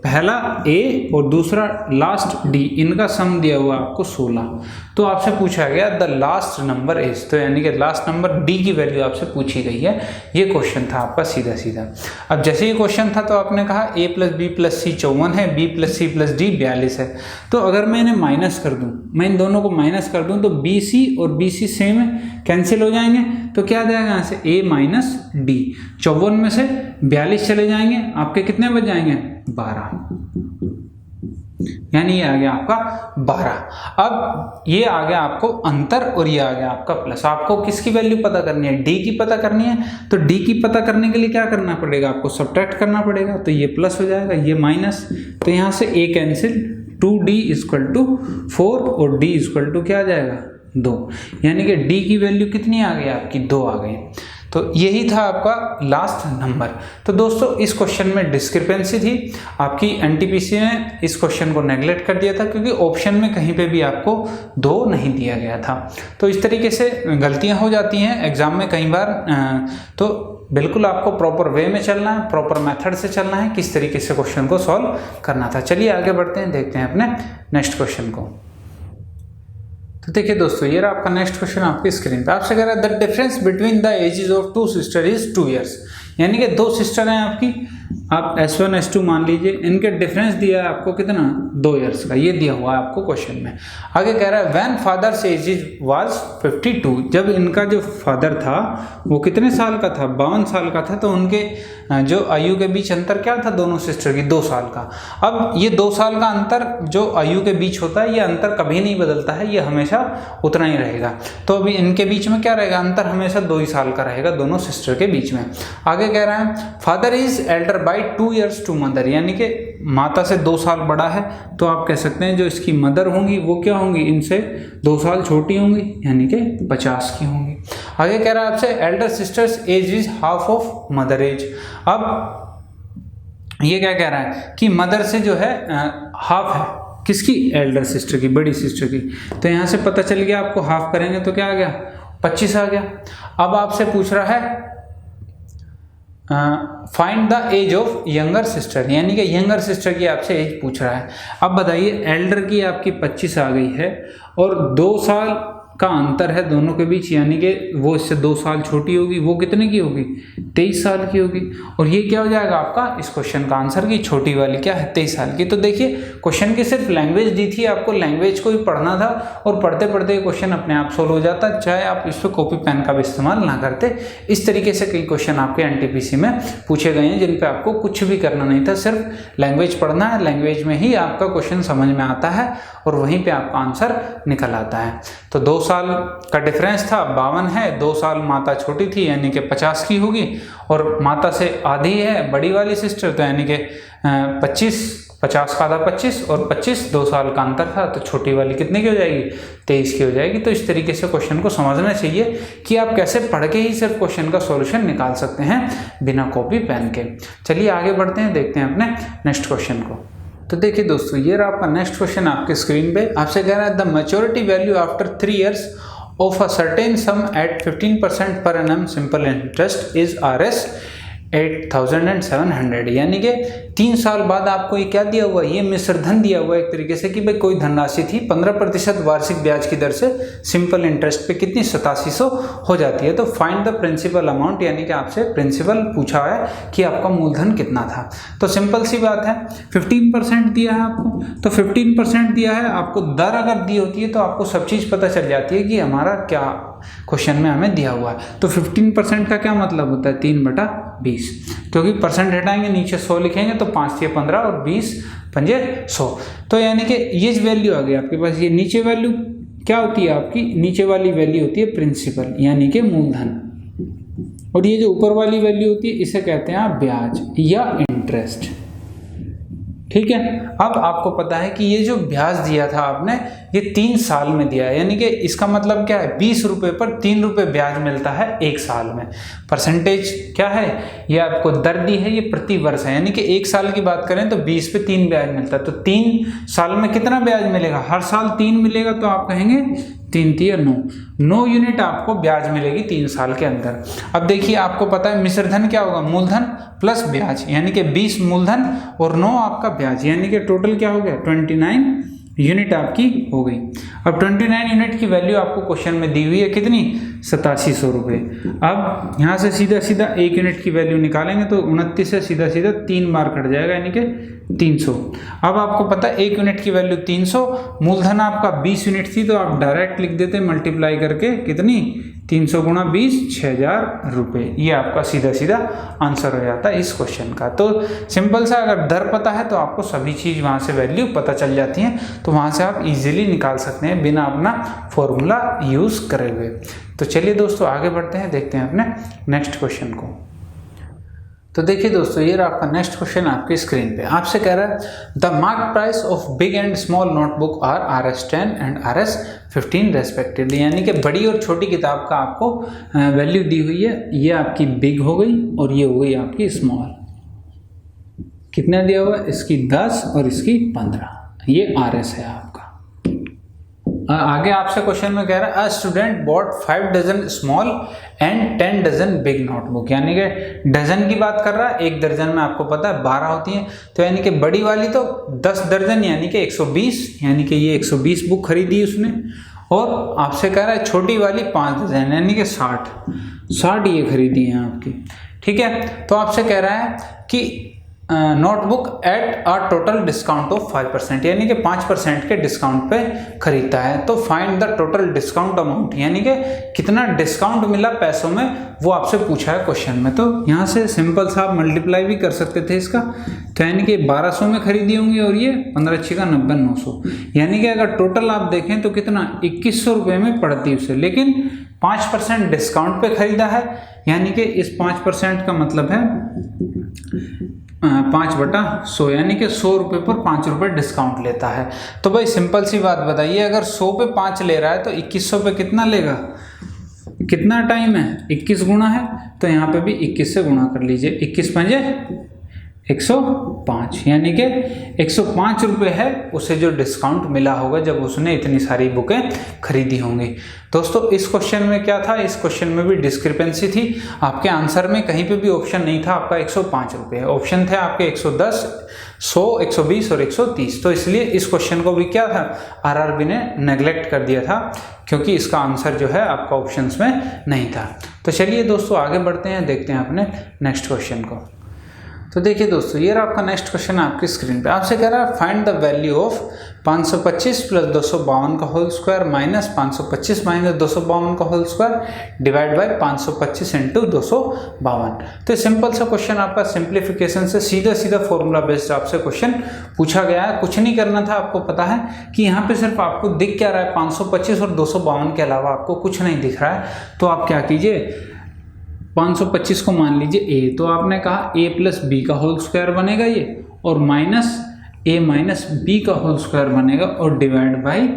पहला a और दूसरा लास्ट d, इनका सम दिया हुआ आपको 16। तो आपसे पूछा गया द लास्ट नंबर इज, तो यानी कि लास्ट नंबर d की वैल्यू आपसे पूछी गई है। ये क्वेश्चन था आपका सीधा सीधा। अब जैसे ये क्वेश्चन था तो आपने कहा a + b + c 54 है, b + c + d 42 है। तो अगर मैं इन्हें माइनस कर दूं, मैं इन दोनों को माइनस कर दूं, तो bc और bc सेम है, कैंसिल हो जाएंगे। तो क्या आ जाएगा यहाँ से a - d, 54 में से 42 चले जाएंगे, आपके कितने बच जाएंगे, 12। यानी ये आ गया आपका 12। अब ये आ गया आपको अंतर और ये आ गया आपका प्लस। आपको किसकी वैल्यू पता करनी है, डी की पता करनी है। तो डी की पता करने के लिए क्या करना पड़ेगा, आपको सब्ट्रैक्ट करना पड़ेगा। तो ये प्लस हो जाएगा, ये माइनस, तो यहाँ से a कैंसिल, 2d = 4 और d = क्या आ जाएगा, 2। यानी कि d की वैल्यू कितनी आ गई आपकी, 2 आ गई। तो यही था आपका लास्ट नंबर। तो दोस्तों इस क्वेश्चन में डिस्क्रिपेंसी थी आपकी, एनटीपीसी ने इस क्वेश्चन को नेगलेक्ट कर दिया था क्योंकि ऑप्शन में कहीं पे भी आपको 2 नहीं दिया गया था। तो इस तरीके से गलतियां हो जाती हैं एग्जाम में कई बार। तो बिल्कुल आपको प्रॉपर वे में चलना है, प्रॉपर मेथड से चलना है, किस तरीके से क्वेश्चन को सॉल्व करना था। चलिए आगे बढ़ते हैं, देखते हैं अपने नेक्स्ट क्वेश्चन को। तो देखिए दोस्तों, ये रहा आपका नेक्स्ट क्वेश्चन आपकी स्क्रीन पे। आपसे कह रहा है the difference between the ages of 2 sister is 2 years, यानी कि 2 सिस्टर हैं आपकी, आप S1 S2 मान लीजिए, इनके डिफरेंस दिया है आपको कितना, 2 ईयर्स का, ये दिया हुआ है आपको क्वेश्चन में। आगे कह रहा है व्हेन फादर्स एज वाज 52, जब इनका जो फादर था वो कितने साल का था, 52 साल का था। तो उनके जो आयु के बीच अंतर क्या था दोनों सिस्टर की, 2 साल का। अब ये 2 साल का अंतर जो आयु के बीच होता है, ये अंतर कभी नहीं बदलता है, ये हमेशा उतना ही रहेगा। तो अभी इनके बीच में क्या रहेगा, अंतर हमेशा 2 ही साल का रहेगा दोनों सिस्टर के बीच में। आगे कह रहा है father is elder by 2 years to mother, यानी कि माता से 2 साल बड़ा है, तो आप कह सकते हैं जो इसकी मदर होंगी वो क्या होंगी, इनसे 2 साल छोटी होंगी, यानी कि 50 की होंगी। आगे कह रहा है आपसे elder sister's age is half of mother age. अब ये क्या कह रहा है कि मदर से जो है हाफ है, किसकी, एल्डर सिस्टर की, बड़ी सिस्टर की। तो यहां से पता चल गया आपको, हाफ करेंगे तो क्या आ गया, 25 आ गया। अब आपसे पूछ रहा है find the age of younger sister, यानी कि यंगर सिस्टर की आपसे एज पूछ रहा है। अब बताइए एल्डर की आपकी 25 आ गई है और 2 साल का अंतर है दोनों के बीच, यानी कि वो इससे 2 साल छोटी होगी, वो कितने की होगी, 23 साल की होगी। और ये क्या हो जाएगा आपका इस क्वेश्चन का आंसर की छोटी वाली क्या है, 23 साल की। तो देखिए क्वेश्चन की सिर्फ लैंग्वेज दी थी, आपको लैंग्वेज को ही पढ़ना था और पढ़ते पढ़ते क्वेश्चन अपने आप सोल्व हो जाता, चाहे आप इस पर कॉपी पेन का भी इस्तेमाल ना करते। इस तरीके से कई क्वेश्चन आपके एनटीपीसी में पूछे गए हैं जिन पर आपको कुछ भी करना नहीं था, सिर्फ लैंग्वेज पढ़ना है, लैंग्वेज में ही आपका क्वेश्चन समझ में आता है और वहीं पर आपका आंसर निकल आता है। तो 2 साल का डिफरेंस था, 52 है, 2 साल माता छोटी थी यानी कि 50 की होगी, और माता से आधी है बड़ी वाली सिस्टर, तो यानी कि 50 का आधा 25 और 25 2 साल का अंतर था, तो छोटी वाली कितने की हो जाएगी, 23 की हो जाएगी। तो इस तरीके से क्वेश्चन को समझना चाहिए कि आप कैसे पढ़ के ही सिर्फ क्वेश्चन का सॉल्यूशन निकाल सकते हैं बिना कॉपी पेन के। चलिए आगे बढ़ते हैं, देखते हैं अपने नेक्स्ट क्वेश्चन को। तो देखिए दोस्तों, ये रहा आपका नेक्स्ट क्वेश्चन आपके स्क्रीन पे। आपसे कह रहा है the maturity value after 3 years of a certain sum at 15% per annum simple interest is Rs 8700, यानी कि 3 साल बाद आपको ये क्या दिया हुआ है, ये मिश्र धन दिया हुआ है एक तरीके से कि भाई कोई धनराशि थी 15% वार्षिक ब्याज की दर से सिंपल इंटरेस्ट पे कितनी 8700 हो जाती है। तो फाइंड द प्रिंसिपल अमाउंट, यानी कि आपसे प्रिंसिपल पूछा है कि आपका मूलधन कितना था। तो सिंपल सी बात है, 15% दिया है आपको, तो 15% दिया है आपको, दर अगर दी होती है तो आपको सब चीज़ पता चल जाती है कि हमारा क्या क्वेश्चन में हमें दिया हुआ है। तो 15% का क्या मतलब होता है, 3/20, क्योंकि परसेंट हटाएंगे नीचे 100 लिखेंगे तो 5 × 15 और 20 पंजे 100। तो यानी कि ये वैल्यू आ गई आपके पास। ये नीचे वैल्यू क्या होती है आपकी, नीचे वाली वैल्यू होती है प्रिंसिपल यानी कि मूलधन, और ये जो ऊपर वाली वैल्यू होती है इसे कहते हैं आप ब्याज या इंटरेस्ट। ठीक है, अब आपको पता है कि ये जो ब्याज दिया था आपने, ये 3 साल में दिया है, यानी कि इसका मतलब क्या है, 20 रुपए पर 3 रुपए ब्याज मिलता है 1 साल में। परसेंटेज क्या है, ये आपको दर दी है, ये प्रति वर्ष है, यानी कि 1 साल की बात करें तो 20 पे 3 ब्याज मिलता है। तो 3 साल में कितना ब्याज मिलेगा, हर साल 3 मिलेगा, तो आप कहेंगे 3 × 9 यूनिट आपको ब्याज मिलेगी 3 साल के अंदर। अब देखिए आपको पता है मिश्रधन क्या होगा, मूलधन प्लस ब्याज, यानी कि 20 मूलधन और 9 आपका ब्याज, यानी कि टोटल क्या हो गया, 29 यूनिट आपकी हो गई। अब 29 यूनिट की वैल्यू आपको क्वेश्चन में दी हुई है कितनी, 8700 रुपये। अब यहाँ से सीधा सीधा 1 यूनिट की वैल्यू निकालेंगे तो 29 से सीधा सीधा 3 बार कट जाएगा, यानी कि 300। अब आपको पता है 1 यूनिट की वैल्यू 300, मूलधन आपका 20 यूनिट थी तो आप डायरेक्ट लिख देते मल्टीप्लाई करके, कितनी, 300 × 20 6000 रुपये। ये आपका सीधा सीधा आंसर हो जाता है इस क्वेश्चन का। तो सिंपल सा, अगर दर पता है तो आपको सभी चीज़ वहाँ से वैल्यू पता चल जाती हैं, तो वहाँ से आप इजीली निकाल सकते हैं बिना अपना फॉर्मूला यूज़ करे हुए। तो चलिए दोस्तों आगे बढ़ते हैं, देखते हैं अपने नेक्स्ट क्वेश्चन को। तो देखिए दोस्तों, ये रहा आपका नेक्स्ट क्वेश्चन आपकी स्क्रीन पे। आपसे कह रहा है the mark price of big and small notebook are RS10 and RS15 respectively, यानी कि बड़ी और छोटी किताब का आपको वैल्यू दी हुई है। ये आपकी बिग हो गई और ये हो गई आपकी स्मॉल। कितना दिया हुआ है? इसकी 10 और इसकी 15। ये RS है आपका। आगे आपसे क्वेश्चन में कह रहा है a student bought 5 dozen small and 10 dozen big notebook, यानी कि डजन की बात कर रहा है। एक दर्जन में आपको पता है 12 होती हैं, तो यानी कि बड़ी वाली तो 10 दर्जन यानी कि 120, यानी कि ये 120 बुक खरीदी उसने। और आपसे कह रहा है छोटी वाली 5 डजन यानी कि 60 ये खरीदी है आपकी। ठीक है, तो आपसे कह रहा है कि notebook at a total discount of 5%, यानी कि 5% के डिस्काउंट पे खरीदता है। तो find the total discount amount, यानी कि कितना डिस्काउंट मिला पैसों में, वो आपसे पूछा है क्वेश्चन में। तो यहाँ से सिंपल सा आप मल्टीप्लाई भी कर सकते थे इसका। तो यानी कि 1200 में खरीदी होंगी और ये 15 का 90 900, यानी कि अगर टोटल आप देखें तो कितना 2100 रुपये में पड़ती उसे, लेकिन 5% डिस्काउंट पे खरीदा है, यानी कि इस 5% का मतलब है 5/100, यानी कि 100 रुपये पर 5 रुपये डिस्काउंट लेता है। तो भाई सिंपल सी बात बताइए, अगर 100 पे 5 ले रहा है तो 2100 पे कितना लेगा? कितना टाइम है? 21 गुना है, तो यहाँ पे भी 21 से गुना कर लीजिए। 21 पंजे 105, यानी कि 105 रुपये है उसे जो डिस्काउंट मिला होगा जब उसने इतनी सारी बुकें खरीदी होंगी। दोस्तों इस क्वेश्चन में क्या था? इस क्वेश्चन में भी डिस्क्रिपेंसी थी। आपके आंसर में कहीं पे भी ऑप्शन नहीं था आपका 105 रुपये, ऑप्शन थे आपके 110, 100, 120 और 130। तो इसलिए इस क्वेश्चन को भी क्या था, RRB ने नेग्लेक्ट कर दिया था, क्योंकि इसका आंसर जो है आपका ऑप्शंस में नहीं था। तो चलिए दोस्तों आगे बढ़ते हैं, देखते हैं अपने नेक्स्ट क्वेश्चन को। तो देखिए दोस्तों, ये रहा आपका नेक्स्ट क्वेश्चन आपकी स्क्रीन पे। आपसे कह रहा है find the value of 525 plus 252 का होल स्क्वायर माइनस 525 माइनस 252 का whole square divide by 525 into 252। तो सिंपल सा क्वेश्चन आपका सिंप्लीफिकेशन से सीधा फॉर्मूला बेस्ड आपसे क्वेश्चन पूछा गया है। कुछ नहीं करना था, आपको पता है कि यहाँ पे सिर्फ आपको दिख क्या रहा है, 525 और 252 के अलावा आपको कुछ नहीं दिख रहा है। तो आप क्या कीजिए, 525 को मान लीजिए a, तो आपने कहा a प्लस बी का होल स्क्वायर बनेगा ये, और माइनस a माइनस बी का होल स्क्वायर बनेगा, और divide by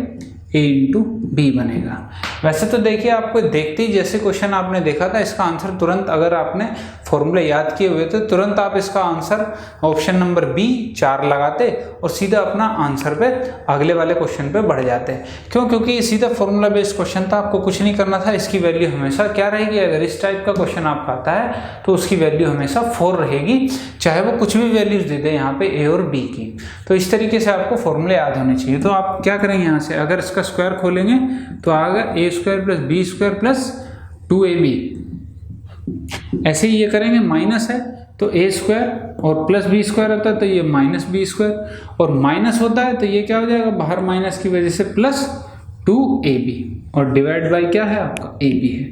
a into B बनेगा। वैसे तो देखिए, आपको देखते ही जैसे क्वेश्चन आपने देखा था, इसका आंसर तुरंत, अगर आपने फॉर्मूले याद किए हुए तो तुरंत आप इसका आंसर ऑप्शन नंबर बी 4 लगाते और सीधा अपना आंसर पे अगले वाले क्वेश्चन पे बढ़ जाते। क्यों? क्योंकि सीधा फॉर्मूला बेस्ड क्वेश्चन था, आपको कुछ नहीं करना था। इसकी वैल्यू हमेशा क्या रहेगी, अगर इस टाइप का क्वेश्चन आपका आता है तो उसकी वैल्यू हमेशा 4 रहेगी, चाहे वो कुछ भी वैल्यूज दे दे यहाँ पे a और b की। तो इस तरीके से आपको फॉर्मूले याद होने चाहिए। तो आप क्या करेंगे, यहाँ से अगर इसका स्क्वायर खोलेंगे तो आएगा a square plus B square plus 2ab। ऐसे ही ये करेंगे, माइनस है तो a स्क्वायर और प्लस बी स्क्वायर होता है तो ये माइनस बी स्क्वायर, और माइनस होता है तो ये क्या हो जाएगा, बाहर माइनस की वजह से प्लस 2ab, और डिवाइड बाई क्या है आपका ab है।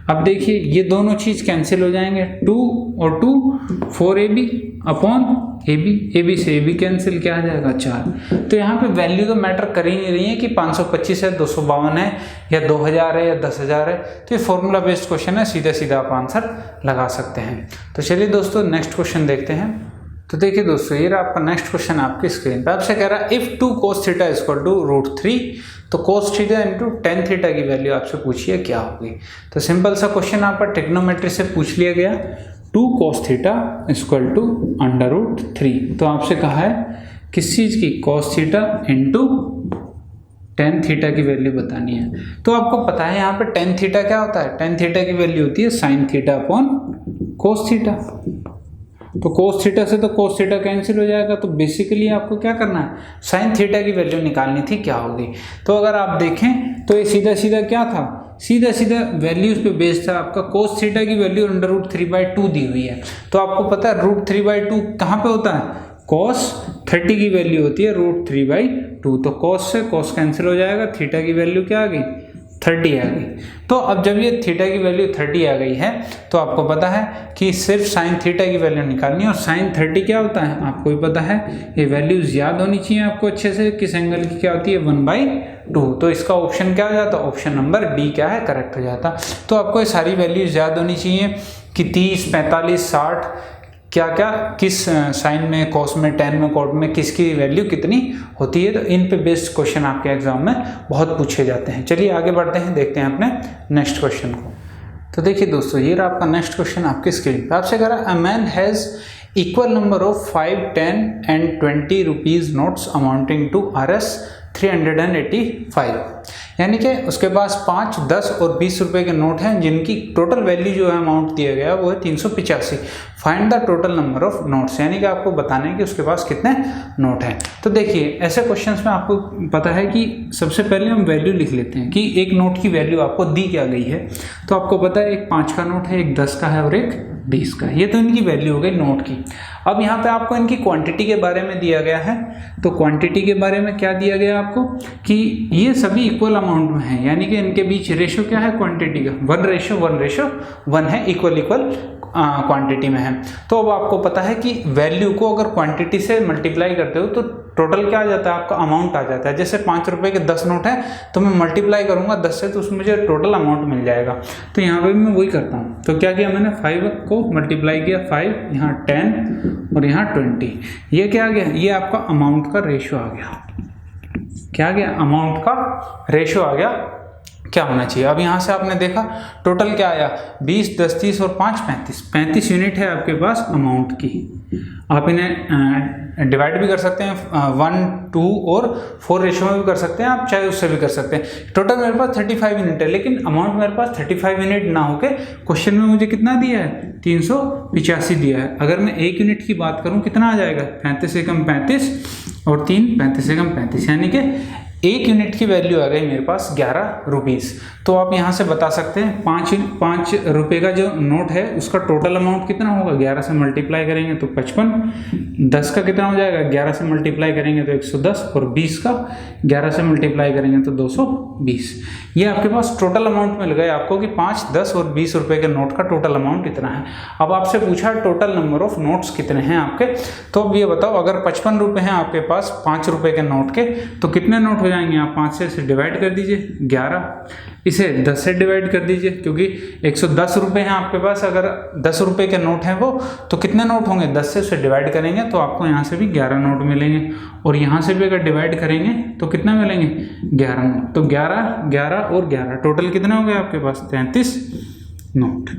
अब देखिए ये दोनों चीज कैंसिल हो जाएंगे, 2 और 2 4ab अपॉन ab से ab कैंसिल, क्या आ जाएगा 4। तो यहाँ पे वैल्यू तो मैटर कर ही नहीं रही है कि 525 है, 252 है, या 2000 है, या 10,000 है। तो ये फॉर्मूला बेस्ड क्वेश्चन है, सीधा आप आंसर लगा सकते हैं। तो चलिए दोस्तों नेक्स्ट क्वेश्चन देखते हैं। तो देखिए दोस्तों, ये रहा आपका नेक्स्ट क्वेश्चन आपकी स्क्रीन पे। आपसे कह रहा है if 2 cos theta equal to √3, तो cos theta into tan theta की वैल्यू आपसे पूछिए क्या होगी। तो सिंपल सा क्वेश्चन आपका ट्रिग्नोमेट्री से पूछ लिया गया, 2 cos थीटा इक्वल टू √3। तो आपसे कहा है किस चीज़ की, cos theta into tan theta की वैल्यू बतानी है। तो आपको पता है यहाँ पे tan थीटा क्या होता है, tan थीटा की वैल्यू होती है sin theta upon cos theta. तो cos थीटा से तो cos थीटा कैंसिल हो जाएगा, तो बेसिकली आपको क्या करना है, sin थीटा की वैल्यू निकालनी थी, क्या होगी। तो अगर आप देखें तो ये सीधा क्या था, सीधा वैल्यूज पे बेस्ड था आपका। cos थीटा की वैल्यू √3/2 दी हुई है, तो आपको पता है √3/2 कहाँ पे होता है, cos 30 की वैल्यू होती है √3/2। तो cos से cos कैंसिल हो जाएगा, थीटा की वैल्यू क्या आ गई, 30 आ गई। तो अब जब ये थीटा की वैल्यू 30 आ गई है तो आपको पता है कि सिर्फ साइन थीटा की वैल्यू निकालनी है, और साइन 30 क्या होता है आपको भी पता है। ये वैल्यूज याद होनी चाहिए आपको अच्छे से, किस एंगल की क्या होती है, 1/2। तो इसका ऑप्शन क्या हो जाता, ऑप्शन नंबर डी क्या है, करेक्ट हो जाता। तो आपको ये सारी वैल्यूज याद होनी चाहिए कि 30, 45, 60 क्या क्या किस साइन में, कॉस में, टेन में, कॉट में किसकी वैल्यू कितनी होती है। तो इन पे बेस्ड क्वेश्चन आपके एग्जाम में बहुत पूछे जाते हैं। चलिए आगे बढ़ते हैं, देखते हैं अपने नेक्स्ट क्वेश्चन को। तो देखिए दोस्तों, ये रहा आपका नेक्स्ट क्वेश्चन आपकी स्क्रीन पे। आपसे कह रहा है a man has equal number of 5, 10 and 20 rupees notes amounting to Rs 385, यानी कि उसके पास 5, 10 और 20 रुपए के नोट हैं जिनकी टोटल वैल्यू जो है अमाउंट दिया गया वो है 385। Find the total number of notes, यानी कि आपको बताना है कि उसके पास कितने नोट हैं। तो देखिए ऐसे क्वेश्चंस में आपको पता है कि सबसे पहले हम वैल्यू लिख लेते हैं कि एक नोट की वैल्यू आपको दी क्या गई है। तो आपको पता है एक 5 का नोट है, एक 10 का है और एक 20 का। ये तो इनकी वैल्यू हो गई नोट की। अब यहाँ पे आपको इनकी क्वांटिटी के बारे में दिया गया है। तो क्वांटिटी के बारे में क्या दिया गया आपको कि ये सभी इक्वल अमाउंट में है, यानी कि इनके बीच रेशो क्या है क्वांटिटी का, 1:1:1 है, इक्वल क्वांटिटी में है। तो अब आपको पता है कि वैल्यू को अगर क्वांटिटी से मल्टीप्लाई करते हो तो टोटल क्या आ जाता है आपका, अमाउंट आ जाता है। जैसे 5 रुपए के 10 नोट है तो मैं मल्टीप्लाई करूंगा 10 से, तो उसमें मुझे टोटल अमाउंट मिल जाएगा। तो यहाँ पे मैं वही करता हूँ। तो क्या किया मैंने, 5 को मल्टीप्लाई किया 5, यहाँ 10 और यहाँ 20। ये क्या आ गया, ये आपका अमाउंट का रेशो आ गया। क्या आ गया, अमाउंट का रेशो आ गया। क्या होना चाहिए, अब यहाँ से आपने देखा टोटल क्या आया, 20, 10, 30 और 5, 35 यूनिट है आपके पास अमाउंट की। आप इन्हें डिवाइड भी कर सकते हैं 1, 2 और 4 रेशो में भी कर सकते हैं आप, चाहे उससे भी कर सकते हैं। टोटल मेरे पास 35 यूनिट है, लेकिन अमाउंट मेरे पास 35 यूनिट ना होके क्वेश्चन में मुझे कितना दिया है, 385 दिया है। अगर मैं 1 यूनिट की बात करूँ कितना आ जाएगा, 35 से कम 35 और 3 35 से कम 35, यानी कि 1 यूनिट की वैल्यू आ गई मेरे पास 11 रुपीज़। तो आप यहाँ से बता सकते हैं 5 रुपये का जो नोट है उसका टोटल अमाउंट कितना होगा, 11 से मल्टीप्लाई करेंगे तो 55, 10 का कितना हो जाएगा, 11 से मल्टीप्लाई करेंगे तो 110 और 20 का 11 से मल्टीप्लाई करेंगे तो 220। ये आपके पास टोटल अमाउंट मिल गया आपको कि 5, 10 और 20 रुपये के नोट का टोटल अमाउंट इतना है। अब आपसे पूछा टोटल नंबर ऑफ नोट्स कितने हैं आपके। तो अब ये बताओ, अगर 55 रुपये हैं आपके पास 5 रुपये के नोट के, तो कितने नोट हो जाएंगे, आप 5 से इसे डिवाइड कर दीजिए 11, इसे 10 से डिवाइड कर दीजिए क्योंकि 110 रुपये हैं आपके पास। अगर 10 रुपये के नोट हैं वो, तो कितने नोट होंगे, 10 से उसे डिवाइड करेंगे तो आपको यहाँ से भी 11 नोट मिलेंगे, और यहाँ से भी अगर डिवाइड करेंगे तो कितना मिलेंगे, 11 नोट। तो 11, 11 और 11 टोटल कितने हो गए आपके पास, 33 नोट।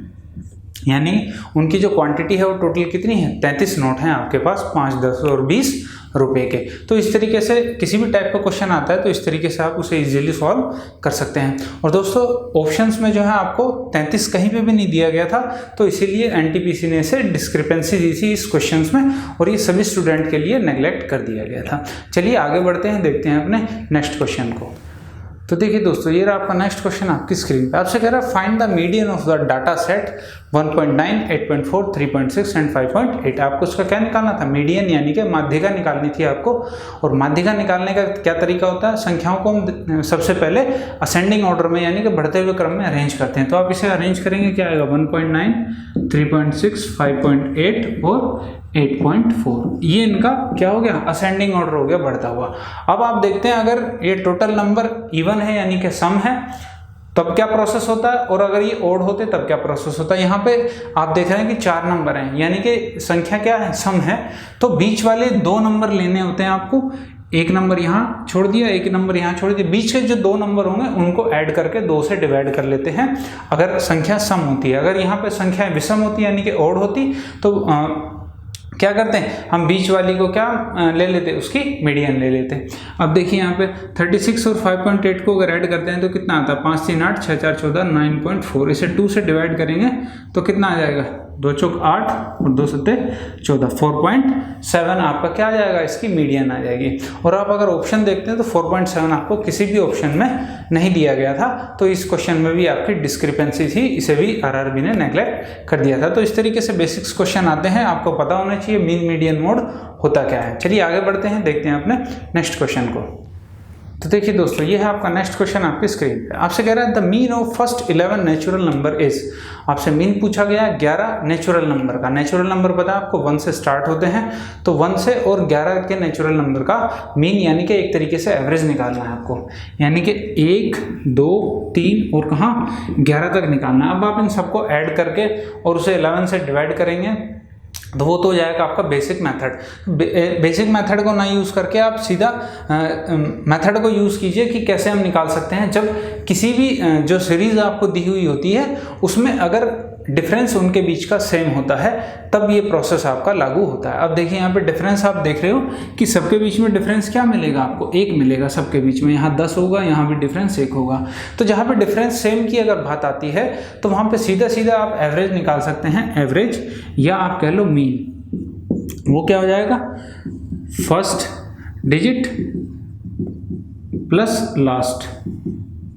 यानी उनकी जो क्वांटिटी है वो टोटल कितनी है, 33 नोट हैं आपके पास 5, 10 और 20 रुपए के। तो इस तरीके से किसी भी टाइप का क्वेश्चन आता है तो इस तरीके से आप उसे इजीली सॉल्व कर सकते हैं। और दोस्तों ऑप्शंस में जो है आपको 33 कहीं पे भी नहीं दिया गया था, तो इसीलिए एनटीपीसी ने इसे डिस्क्रिपेंसी दी थी इस क्वेश्चंस में, और ये सभी स्टूडेंट के लिए नेग्लेक्ट कर दिया गया था। चलिए आगे बढ़ते हैं, देखते हैं अपने नेक्स्ट क्वेश्चन को। तो देखिए दोस्तों, ये रहा आपका नेक्स्ट क्वेश्चन आपकी स्क्रीन पे। आपसे कह रहा है find the median of the data set 1.9, 8.4, 3.6 and 5.8। आपको उसका क्या निकालना था, मीडियन, यानी कि माध्यिका निकालनी थी आपको। और माध्यिका निकालने का क्या तरीका होता है, संख्याओं को हम सबसे पहले असेंडिंग ऑर्डर में यानी कि बढ़ते हुए क्रम में अरेंज करते हैं। तो आप इसे अरेंज करेंगे, क्या आएगा, 1.9, 3.6, 5.8 और 8.4। ये इनका क्या हो गया, असेंडिंग ऑर्डर हो गया, बढ़ता हुआ। अब आप देखते हैं अगर ये टोटल नंबर इवन है यानी कि सम है तब क्या प्रोसेस होता है, और अगर ये ओड होते तब क्या प्रोसेस होता है। यहाँ पे आप देख रहे हैं कि 4 नंबर हैं, यानी कि संख्या क्या है, सम है। तो बीच वाले 2 नंबर लेने होते हैं आपको, एक नंबर यहाँ छोड़ दिया, एक नंबर यहाँ छोड़ दिया, बीच के जो 2 नंबर होंगे उनको ऐड करके 2 से डिवाइड कर लेते हैं अगर संख्या सम होती है। अगर यहाँ पे संख्या विषम होती है यानी कि ओड होती, तो क्या करते हैं, हम बीच वाली को क्या ले लेते, उसकी मीडियन ले लेते हैं। अब देखिए यहाँ पे 36 और 5.8 को अगर ऐड करते हैं तो कितना आता है, 5, 3, 8, 6, 4, 14, 9.4। इसे 2 से डिवाइड करेंगे तो कितना आ जाएगा, 2 चौक 8 और 2 सत्ते 14, 4.7 आपका क्या आ जाएगा, इसकी मीडियन आ जाएगी। और आप अगर ऑप्शन देखते हैं तो 4.7 आपको किसी भी ऑप्शन में नहीं दिया गया था, तो इस क्वेश्चन में भी आपकी डिस्क्रिपेंसी थी, इसे भी आरआरबी ने नेग्लेक्ट कर दिया था। तो इस तरीके से बेसिक्स क्वेश्चन आते हैं, आपको पता होना चाहिए मीन मीडियन मोड होता क्या है। चलिए आगे बढ़ते हैं, देखते हैं अपने नेक्स्ट क्वेश्चन को। तो देखिए दोस्तों, ये है आपका नेक्स्ट क्वेश्चन आपकी स्क्रीन पे। आपसे कह रहा है the mean of first 11 natural number is. आपसे मीन पूछा गया 11 नेचुरल नंबर का। नेचुरल नंबर पता है आपको 1 से स्टार्ट होते हैं, तो 1 से और 11 के नेचुरल नंबर का मीन यानी कि एक तरीके से एवरेज निकालना है आपको, यानी कि 1, 2, 3 और कहाँ 11 तक निकालना है। अब आप इन सबको ऐड करके और उसे 11 से डिवाइड करेंगे तो वो तो हो जाएगा आपका बेसिक मेथड। बेसिक मेथड को ना यूज़ करके आप सीधा मेथड को यूज़ कीजिए कि कैसे हम निकाल सकते हैं। जब किसी भी जो सीरीज़ आपको दी हुई होती है उसमें अगर डिफरेंस उनके बीच का सेम होता है तब ये प्रोसेस आपका लागू होता है। अब देखिए यहाँ पे डिफरेंस आप देख रहे हो कि सबके बीच में डिफरेंस क्या मिलेगा, आपको 1 मिलेगा सबके बीच में। यहाँ 10 होगा, यहाँ भी डिफरेंस 1 होगा। तो जहाँ पे डिफरेंस सेम की अगर बात आती है तो वहाँ पे सीधा सीधा आप एवरेज निकाल सकते हैं, एवरेज या आप कह लो मीन। वो क्या हो जाएगा, first digit plus last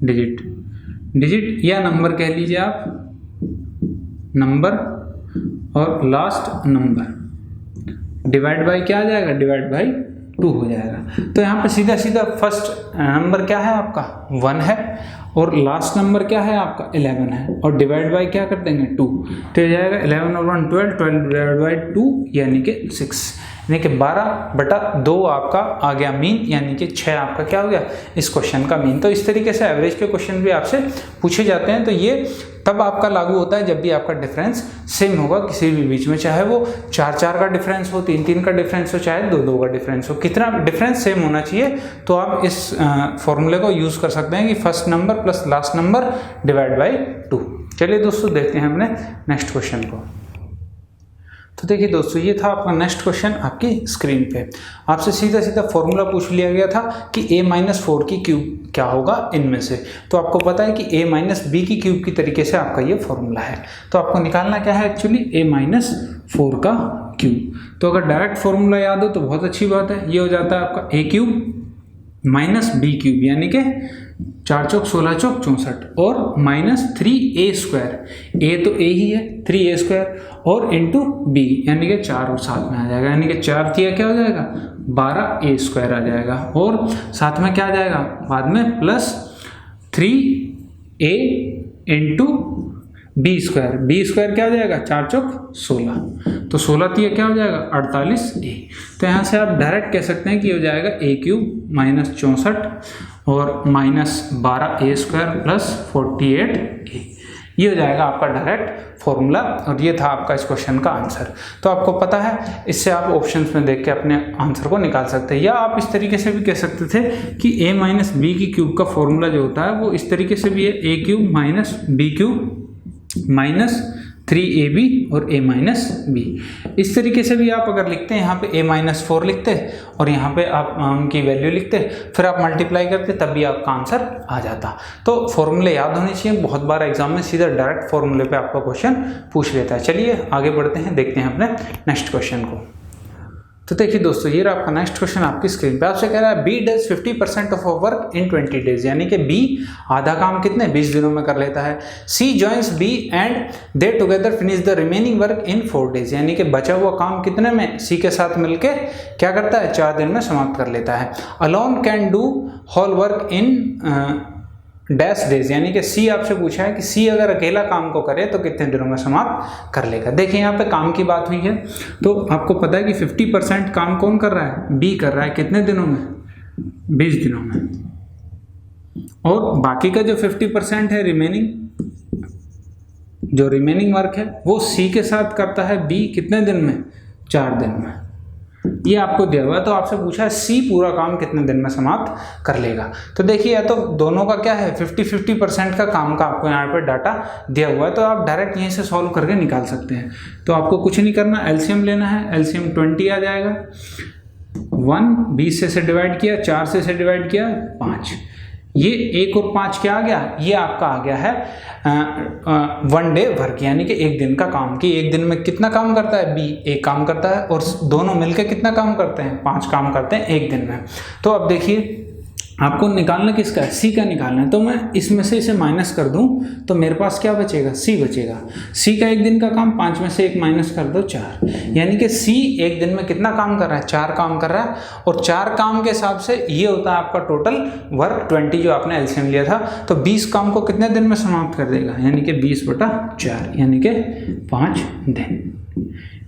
digit या नंबर कह लीजिए आप, नंबर और लास्ट नंबर डिवाइड बाय क्या आ जाएगा, डिवाइड बाय 2 हो जाएगा। तो यहाँ पे सीधा सीधा फर्स्ट नंबर क्या है आपका 1 है और लास्ट नंबर क्या है आपका 11 है और डिवाइड बाय क्या कर देंगे 2, तो हो जाएगा 11 और 1 12, 12 डिवाइड बाय 2 यानी कि 6, यानी कि 12/2 आपका आ गया मीन, यानी कि 6 आपका क्या हो गया इस क्वेश्चन का मीन। तो इस तरीके से एवरेज के क्वेश्चन भी आपसे पूछे जाते हैं। तो ये तब आपका लागू होता है जब भी आपका डिफरेंस सेम होगा किसी भी बीच में, चाहे वो 4-4 का डिफरेंस हो, 3-3 का डिफरेंस हो, चाहे 2-2 का डिफरेंस हो, कितना डिफरेंस सेम होना चाहिए। तो आप इस फॉर्मूले को यूज़ कर सकते हैं कि first number plus last number divide by 2। चलिए दोस्तों देखते हैं अपने नेक्स्ट क्वेश्चन को। तो देखिए दोस्तों ये था आपका नेक्स्ट क्वेश्चन आपकी स्क्रीन पे। आपसे सीधा सीधा फॉर्मूला पूछ लिया गया था कि a-4 की क्यूब क्या होगा इनमें से। तो आपको पता है कि a-b की क्यूब की तरीके से आपका ये फॉर्मूला है। तो आपको निकालना क्या है एक्चुअली a-4 का क्यूब। तो अगर डायरेक्ट फॉर्मूला याद हो तो बहुत अच्छी बात है। ये हो जाता है आपका a cube minus b cube यानी कि 4 चौक 16 चौक 64 और माइनस 3a स्क्वायर, a तो a ही है 3a स्क्वायर और इंटू b यानी कि 4 और साथ में आ जाएगा, यानी कि 4 दिया क्या हो जाएगा 12a स्क्वायर आ जाएगा और साथ में क्या आ जाएगा बाद में plus 3a into b square क्या हो जाएगा 4 चौक 16, तो 16 दिया क्या हो जाएगा 48a। तो यहाँ से आप डायरेक्ट कह सकते हैं कि हो जाएगा a क्यूब माइनस 64 और minus 12a square plus 48a। ये हो जाएगा आपका डायरेक्ट फॉर्मूला और ये था आपका इस क्वेश्चन का आंसर। तो आपको पता है इससे आप ऑप्शंस में देख के अपने आंसर को निकाल सकते हैं, या आप इस तरीके से भी कह सकते थे कि a-b की क्यूब का फॉर्मूला जो होता है वो इस तरीके से भी है a cube minus b cube minus 3ab और a-b। इस तरीके से भी आप अगर लिखते हैं यहाँ पे a-4 लिखते और यहाँ पे आप उनकी वैल्यू लिखते फिर आप मल्टीप्लाई करते तब भी आपका आंसर आ जाता। तो फॉर्मूले याद होने चाहिए। बहुत बार एग्जाम में सीधा डायरेक्ट फॉर्मूले पे आपका क्वेश्चन पूछ लेता है। चलिए आगे बढ़ते हैं, देखते हैं अपने नेक्स्ट क्वेश्चन को। तो देखिए दोस्तों ये रहा आपका नेक्स्ट क्वेश्चन आपकी स्क्रीन पे। आपसे कह रहा है B does 50% of work in 20 days, यानी कि बी आधा काम कितने 20 दिनों में कर लेता है। C joins B and they together finish the remaining work in 4 days, यानी कि बचा हुआ काम कितने में सी के साथ मिलके क्या करता है 4 दिन में समाप्त कर लेता है। Alone can do whole work in dash days, यानी कि सी आपसे पूछा है कि सी अगर अकेला काम को करे तो कितने दिनों में समाप्त कर लेगा। देखिए यहाँ पे काम की बात हुई है तो आपको पता है कि 50% काम कौन कर रहा है बी कर रहा है, कितने दिनों में 20 दिनों में, और बाकी का जो 50% है रिमेनिंग वर्क है वो सी के साथ करता है बी कितने दिन में 4 दिन में। ये आपको दिया हुआ है तो आपसे पूछा है सी पूरा काम कितने दिन में समाप्त कर लेगा। तो देखिए या तो दोनों का क्या है 50-50% का काम का आपको यहाँ पर डाटा दिया हुआ है तो आप डायरेक्ट यहीं से सॉल्व करके निकाल सकते हैं। तो आपको कुछ नहीं करना, एलसीएम लेना है, एलसीएम 20 आ जाएगा। 1 20 से डिवाइड किया, 4 से डिवाइड किया 5, ये 1 और 5 क्या आ गया, ये आपका आ गया है 1 डे वर्क, यानी कि 1 दिन का काम। कि 1 दिन में कितना काम करता है बी 1 काम करता है और दोनों मिलकर कितना काम करते हैं 5 काम करते हैं 1 दिन में। तो अब देखिए आपको निकालना किसका है सी का निकालना है। तो मैं इसमें से इसे माइनस कर दूं तो मेरे पास क्या बचेगा सी बचेगा। सी का 1 दिन का काम 5 में से 1 माइनस कर दो 4, यानी कि सी 1 दिन में कितना काम कर रहा है 4 काम कर रहा है और 4 काम के हिसाब से ये होता है आपका टोटल वर्क 20 जो आपने एलसीएम लिया था। तो 20 काम को कितने दिन में समाप्त कर देगा, यानी कि 20/4 यानी कि 5 दिन,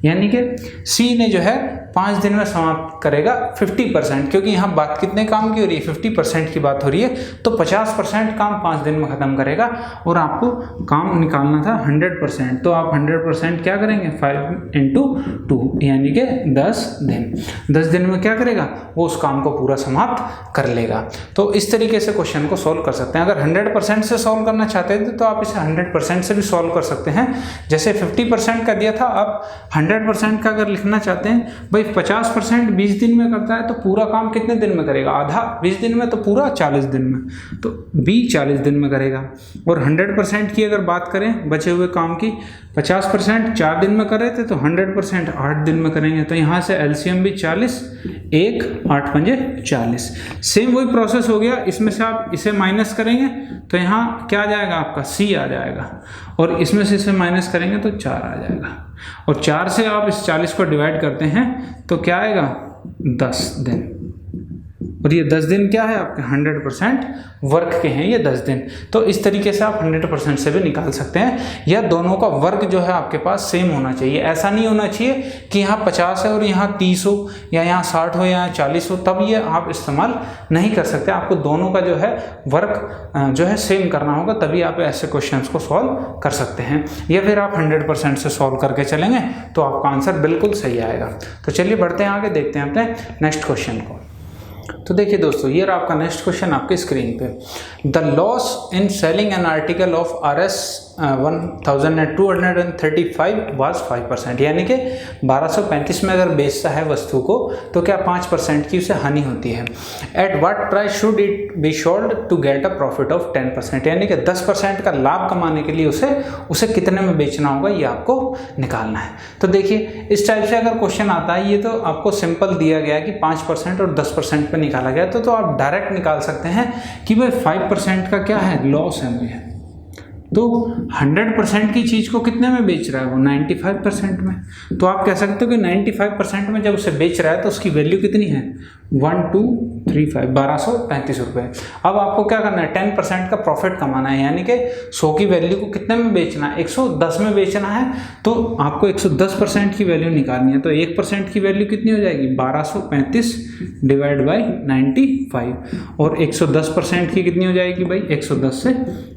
यानी कि सी ने जो है 5 दिन में समाप्त करेगा 50%, क्योंकि यहाँ बात कितने काम की हो रही है, 50% की बात हो रही है, तो 50% काम 5 दिन में ख़त्म करेगा। और आपको काम निकालना था 100%, तो आप 100% क्या करेंगे, 5 × 2 यानी कि 10 दिन। 10 दिन में क्या करेगा, वो उस काम को पूरा समाप्त कर लेगा। तो इस तरीके से क्वेश्चन को सॉल्व कर सकते हैं। अगर 100% से सॉल्व करना चाहते थे तो आप इसे 100% से भी सॉल्व कर सकते हैं। जैसे 50% का दिया था, आप 100% का अगर लिखना चाहते हैं, भाई 50% 20 दिन में करता है तो पूरा काम कितने दिन में करेगा, आधा 20 दिन में, तो पूरा 40 दिन में, तो बी 40 दिन में करेगा। और 100% की अगर बात करें बचे हुए काम की, 50% 4 दिन में कर रहे थे तो 100% 8 दिन में करेंगे। तो यहाँ से एलसीएम भी 40, 1 8 पंजे 40। सेम वही प्रोसेस हो गया, इसमें से आप इसे माइनस करेंगे तो यहाँ क्या आ जाएगा, आपका सी आ जाएगा, और इसमें से इसे माइनस करेंगे तो 4 आ जाएगा, और 4 से आप इस 40 को डिवाइड करते हैं तो क्या आएगा, 10 दिन। और ये 10 दिन क्या है आपके 100% वर्क के हैं ये 10 दिन। तो इस तरीके से आप 100% से भी निकाल सकते हैं, या दोनों का वर्क जो है आपके पास सेम होना चाहिए। ऐसा नहीं होना चाहिए कि यहाँ 50 है और यहाँ 30 हो, या यहाँ 60 हो, यहाँ 40 हो, तब ये आप इस्तेमाल नहीं कर सकते। आपको दोनों का जो है वर्क जो है सेम करना होगा, तभी आप ऐसे क्वेश्चंस को सॉल्व कर सकते हैं। या फिर आप 100% से सॉल्व करके चलेंगे तो आपका आंसर बिल्कुल सही आएगा। तो चलिए बढ़ते हैं आगे, देखते हैं अपने नेक्स्ट क्वेश्चन को। तो देखिए दोस्तों, ये आपका नेक्स्ट क्वेश्चन आपके स्क्रीन पे। The loss in selling an article of RS 1235 was 5%, यानी कि 1235 में अगर बेचता है वस्तु को तो क्या 5% की उसे हानि होती है। At what price should it be sold to get a profit of 10%, यानी कि 10% का लाभ कमाने के लिए उसे कितने में बेचना होगा, ये आपको निकालना है। तो देखिए इस टाइप से अगर क्वेश्चन आता है, ये तो आपको सिंपल दिया गया कि 5% और 10% पे निकाला गया, तो आप डायरेक्ट निकाल सकते हैं कि भाई 5% का क्या है, लॉस है मुझे। तो 100% की चीज़ को कितने में बेच रहा है वो, 95% में। तो आप कह सकते हो कि 95% में जब उसे बेच रहा है तो उसकी वैल्यू कितनी है, 1235 रुपये। अब आपको क्या करना है, 10% का प्रॉफिट कमाना है, यानी कि 100 की वैल्यू को कितने में बेचना है, 110 में बेचना है। तो आपको 110% की वैल्यू निकालनी है। तो 1% की वैल्यू कितनी हो जाएगी, 1235 डिवाइड बाई 95, और 110% की कितनी हो जाएगी भाई, 110 से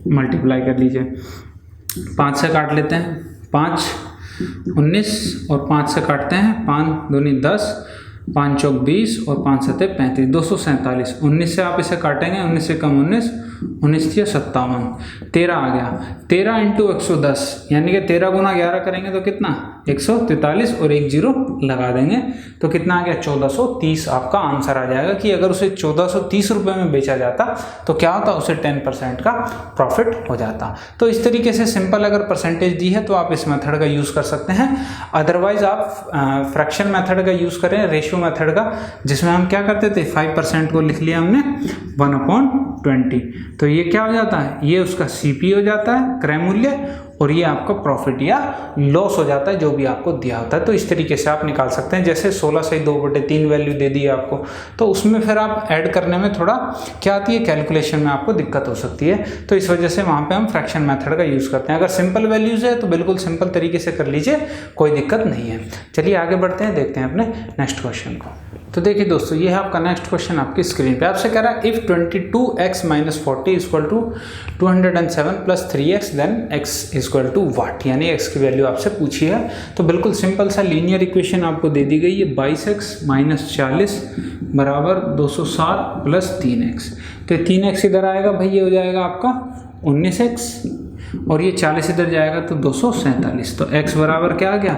मल्टीप्लाई कर लीजिए। 5 से काट लेते हैं, 5 19 और 5 से काटते हैं, 5 दूनी 10, 5 चौक 20 और 5 सत्ते 35, 247। 19 से आप इसे काटेंगे, 19 से कम 19, 19 से 57, 13 आ गया। 13 × 110 यानी कि 13 गुना 11 करेंगे तो कितना, 143, और 1 0 लगा देंगे तो कितना आ गया, 1430 आपका आंसर आ जाएगा। कि अगर उसे 1430 रुपये में बेचा जाता तो क्या होता, उसे 10% का प्रॉफिट हो जाता। तो इस तरीके से सिंपल अगर परसेंटेज दी है तो आप इस मेथड का यूज़ कर सकते हैं। अदरवाइज आप फ्रैक्शन मेथड का यूज़ करें, रेशियो मेथड का, जिसमें हम क्या करते थे, 5% को लिख लिया हमने 1/20। तो ये क्या हो जाता है, ये उसका CP हो जाता है, क्रय मूल्य, और ये आपका प्रॉफिट या लॉस हो जाता है जो भी आपको दिया होता है। तो इस तरीके से आप निकाल सकते हैं। जैसे 16 से 2/3 वैल्यू दे दी आपको, तो उसमें फिर आप ऐड करने में थोड़ा क्या आती है, कैलकुलेशन में आपको दिक्कत हो सकती है। तो इस वजह से वहाँ पे हम फ्रैक्शन मेथड का यूज़ करते हैं। अगर सिंपल वैल्यूज़ है तो बिल्कुल सिंपल तरीके से कर लीजिए, कोई दिक्कत नहीं है। चलिए आगे बढ़ते हैं, देखते हैं अपने नेक्स्ट क्वेश्चन को। तो देखिए दोस्तों, ये है आपका नेक्स्ट क्वेश्चन आपकी स्क्रीन पे। आपसे कह रहा है, if 22x - 40 = 207 + 3x then x = what, यानी x की वैल्यू आपसे पूछी है। तो बिल्कुल सिंपल सा लीनियर इक्वेशन आपको दे दी गई है, 22x - 40 = 207 + 3x। तो 3x इधर आएगा भाई, ये हो जाएगा आपका 19x, और ये 40 इधर जाएगा तो 247। तो x बराबर क्या आ गया,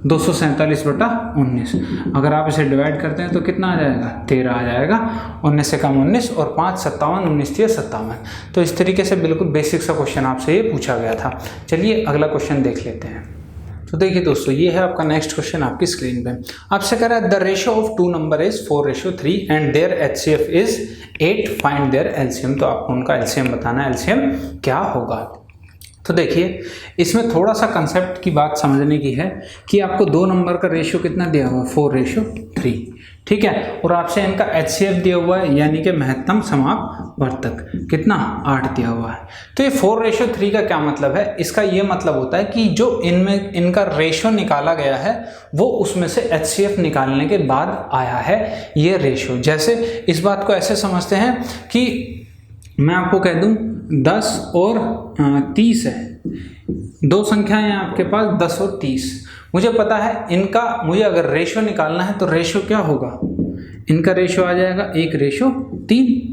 247/19। अगर आप इसे डिवाइड करते हैं तो कितना आ जाएगा, 13 आ जाएगा। 19 से कम 19 और 5 57, 19 × 57। तो इस तरीके से बिल्कुल बेसिक सा क्वेश्चन आपसे ये पूछा गया था। चलिए अगला क्वेश्चन देख लेते हैं। तो देखिए दोस्तों, ये है आपका नेक्स्ट क्वेश्चन आपकी स्क्रीन पे। आपसे कह रहा है, the ratio of 2 number is 4:3 and their HCF is 8, find their LCM। तो आपको उनका LCM बताना है, LCM क्या होगा। तो देखिए इसमें थोड़ा सा कंसेप्ट की बात समझने की है कि आपको 2 नंबर का रेशियो कितना दिया हुआ, 4:3, ठीक है। और आपसे इनका HCF दिया हुआ है, यानी कि महत्तम समापवर्तक कितना 8 दिया हुआ है। तो ये 4:3 का क्या मतलब है? इसका ये मतलब होता है कि जो इनमें इनका रेशो निकाला गया है वो उसमें से HCF निकालने के बाद आया है ये रेशो। जैसे इस बात को ऐसे समझते हैं कि मैं आपको कह दूं 10 और 30 है, दो संख्याएं हैं आपके पास 10 और 30। मुझे पता है इनका, मुझे अगर रेशो निकालना है तो रेशो क्या होगा, इनका रेशो आ जाएगा 1:3।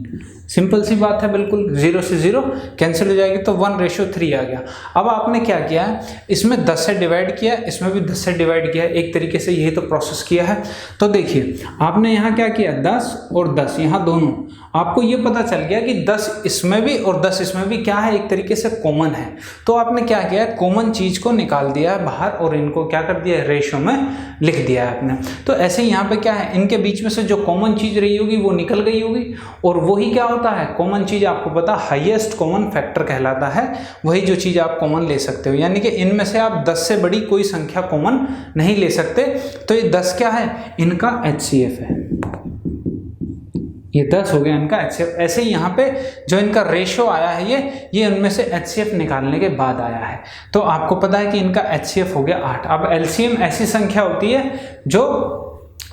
सिंपल सी बात है, बिल्कुल 0 से 0 कैंसिल हो जाएगी तो 1:3 आ गया। अब आपने क्या किया है, इसमें 10 से डिवाइड किया, इसमें भी 10 से डिवाइड किया, एक तरीके से यही तो प्रोसेस किया है। तो देखिए आपने यहाँ क्या किया, 10 और 10 यहाँ दोनों, आपको ये पता चल गया कि 10 इसमें भी और 10 इसमें भी क्या है, एक तरीके से कॉमन है। तो आपने क्या किया है, कॉमन चीज को निकाल दिया है बाहर और इनको क्या कर दिया है, रेशो में लिख दिया है आपने। तो ऐसे ही यहाँ पे क्या है, इनके बीच में से जो कॉमन चीज रही होगी वो निकल गई होगी, और वही क्या होता है, कॉमन चीज आपको पता हाईएस्ट कॉमन फैक्टर कहलाता है, वही जो चीज आप कॉमन ले सकते हो। यानी कि इनमें से आप 10 से बड़ी कोई संख्या कॉमन नहीं ले सकते। तो ये 10 क्या है, इनका HCF है, ये 10 हो गया इनका HCF। ऐसे ही यहाँ पे जो इनका रेशो आया है ये उनमें से HCF निकालने के बाद आया है। तो आपको पता है कि इनका HCF हो गया 8। अब LCM ऐसी संख्या होती है जो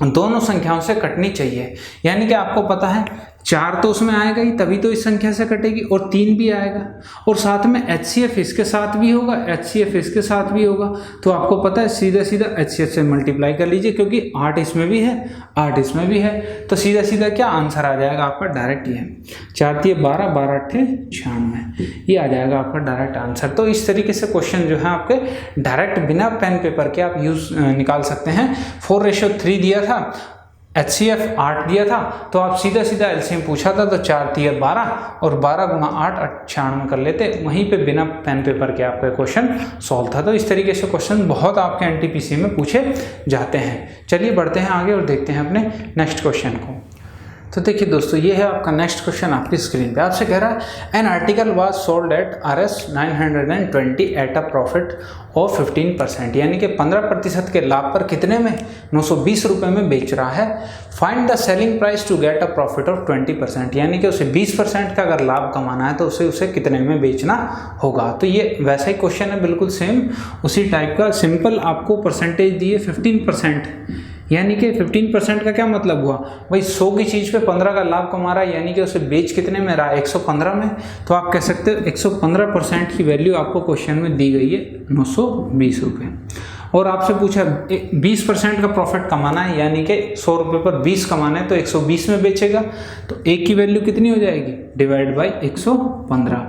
दोनों संख्याओं से कटनी चाहिए, यानी कि आपको पता है 4 तो उसमें आएगा ही, तभी तो इस संख्या से कटेगी, और 3 भी आएगा, और साथ में HCF इसके साथ भी होगा, HCF इसके साथ भी होगा। तो आपको पता है सीधा सीधा HCF से मल्टीप्लाई कर लीजिए, क्योंकि 8 इसमें भी है 8 इसमें भी है, तो सीधा सीधा क्या आंसर आ जाएगा आपका, डायरेक्ट ये 4 × 12 12 × 96, ये आ जाएगा आपका डायरेक्ट आंसर। तो इस तरीके से क्वेश्चन जो है आपके डायरेक्ट बिना पेन पेपर के आप निकाल सकते हैं। 4:3 दिया था, HCF 8 दिया था, तो आप सीधा सीधा LCM पूछा था तो 4 × 12 और 12 × 8 96 कर लेते, वहीं पे बिना पेन पेपर के आपका क्वेश्चन सॉल्व था। तो इस तरीके से क्वेश्चन बहुत आपके NTPC में पूछे जाते हैं। चलिए बढ़ते हैं आगे और देखते हैं अपने नेक्स्ट क्वेश्चन को। तो देखिए दोस्तों, ये है आपका नेक्स्ट क्वेश्चन आपकी स्क्रीन पे। आपसे कह रहा है an article was sold at Rs 920 at a profit of 15%, यानी कि 15% के लाभ पर कितने में, 920 रुपये में बेच रहा है। Find the selling price to get a profit of 20%, यानी कि उसे 20% का अगर लाभ कमाना है तो उसे कितने में बेचना होगा। तो ये वैसा ही क्वेश्चन है, बिल्कुल सेम उसी टाइप का। सिंपल आपको परसेंटेज दिए 15%, यानी कि 15% का क्या मतलब हुआ भाई, 100 की चीज़ पे 15 का लाभ कमा रहा है, यानी कि उसे बेच कितने में रहा है, 115 में। तो आप कह सकते हो 115% की वैल्यू आपको क्वेश्चन में दी गई है 920 रुपये। और आपसे पूछा 20% का प्रॉफिट कमाना है, यानी कि 100 रुपये पर 20 कमाना है, तो 120 में बेचेगा, तो 1 की वैल्यू कितनी हो जाएगी, डिवाइड बाई 115,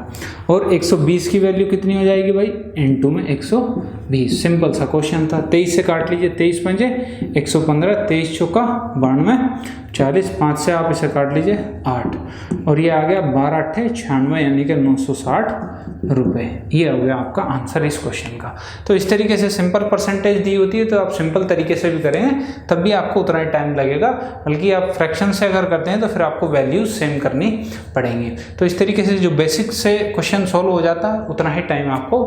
और 120 की वैल्यू कितनी हो जाएगी भाई, इनटू में 120। सिंपल सा क्वेश्चन था। 23 से काट लीजिए, 23 × 5 = 115, 23 × 4 = 92, 40, 5 से आप इसे काट लीजिए 8, और ये आ गया 12 × 8 = 96, यानी कि 960 रुपये। ये हो गया आपका आंसर इस क्वेश्चन का। तो इस तरीके से सिंपल परसेंटेज दी होती है, तो आप सिंपल तरीके से भी करेंगे तब भी आपको उतना ही टाइम लगेगा, बल्कि आप फ्रैक्शन से अगर करते हैं तो फिर आपको वैल्यूज सेम करनी पड़ेंगी। तो इस तरीके से जो बेसिक से क्वेश्चन सॉल्व हो जाता है उतना ही टाइम आपको,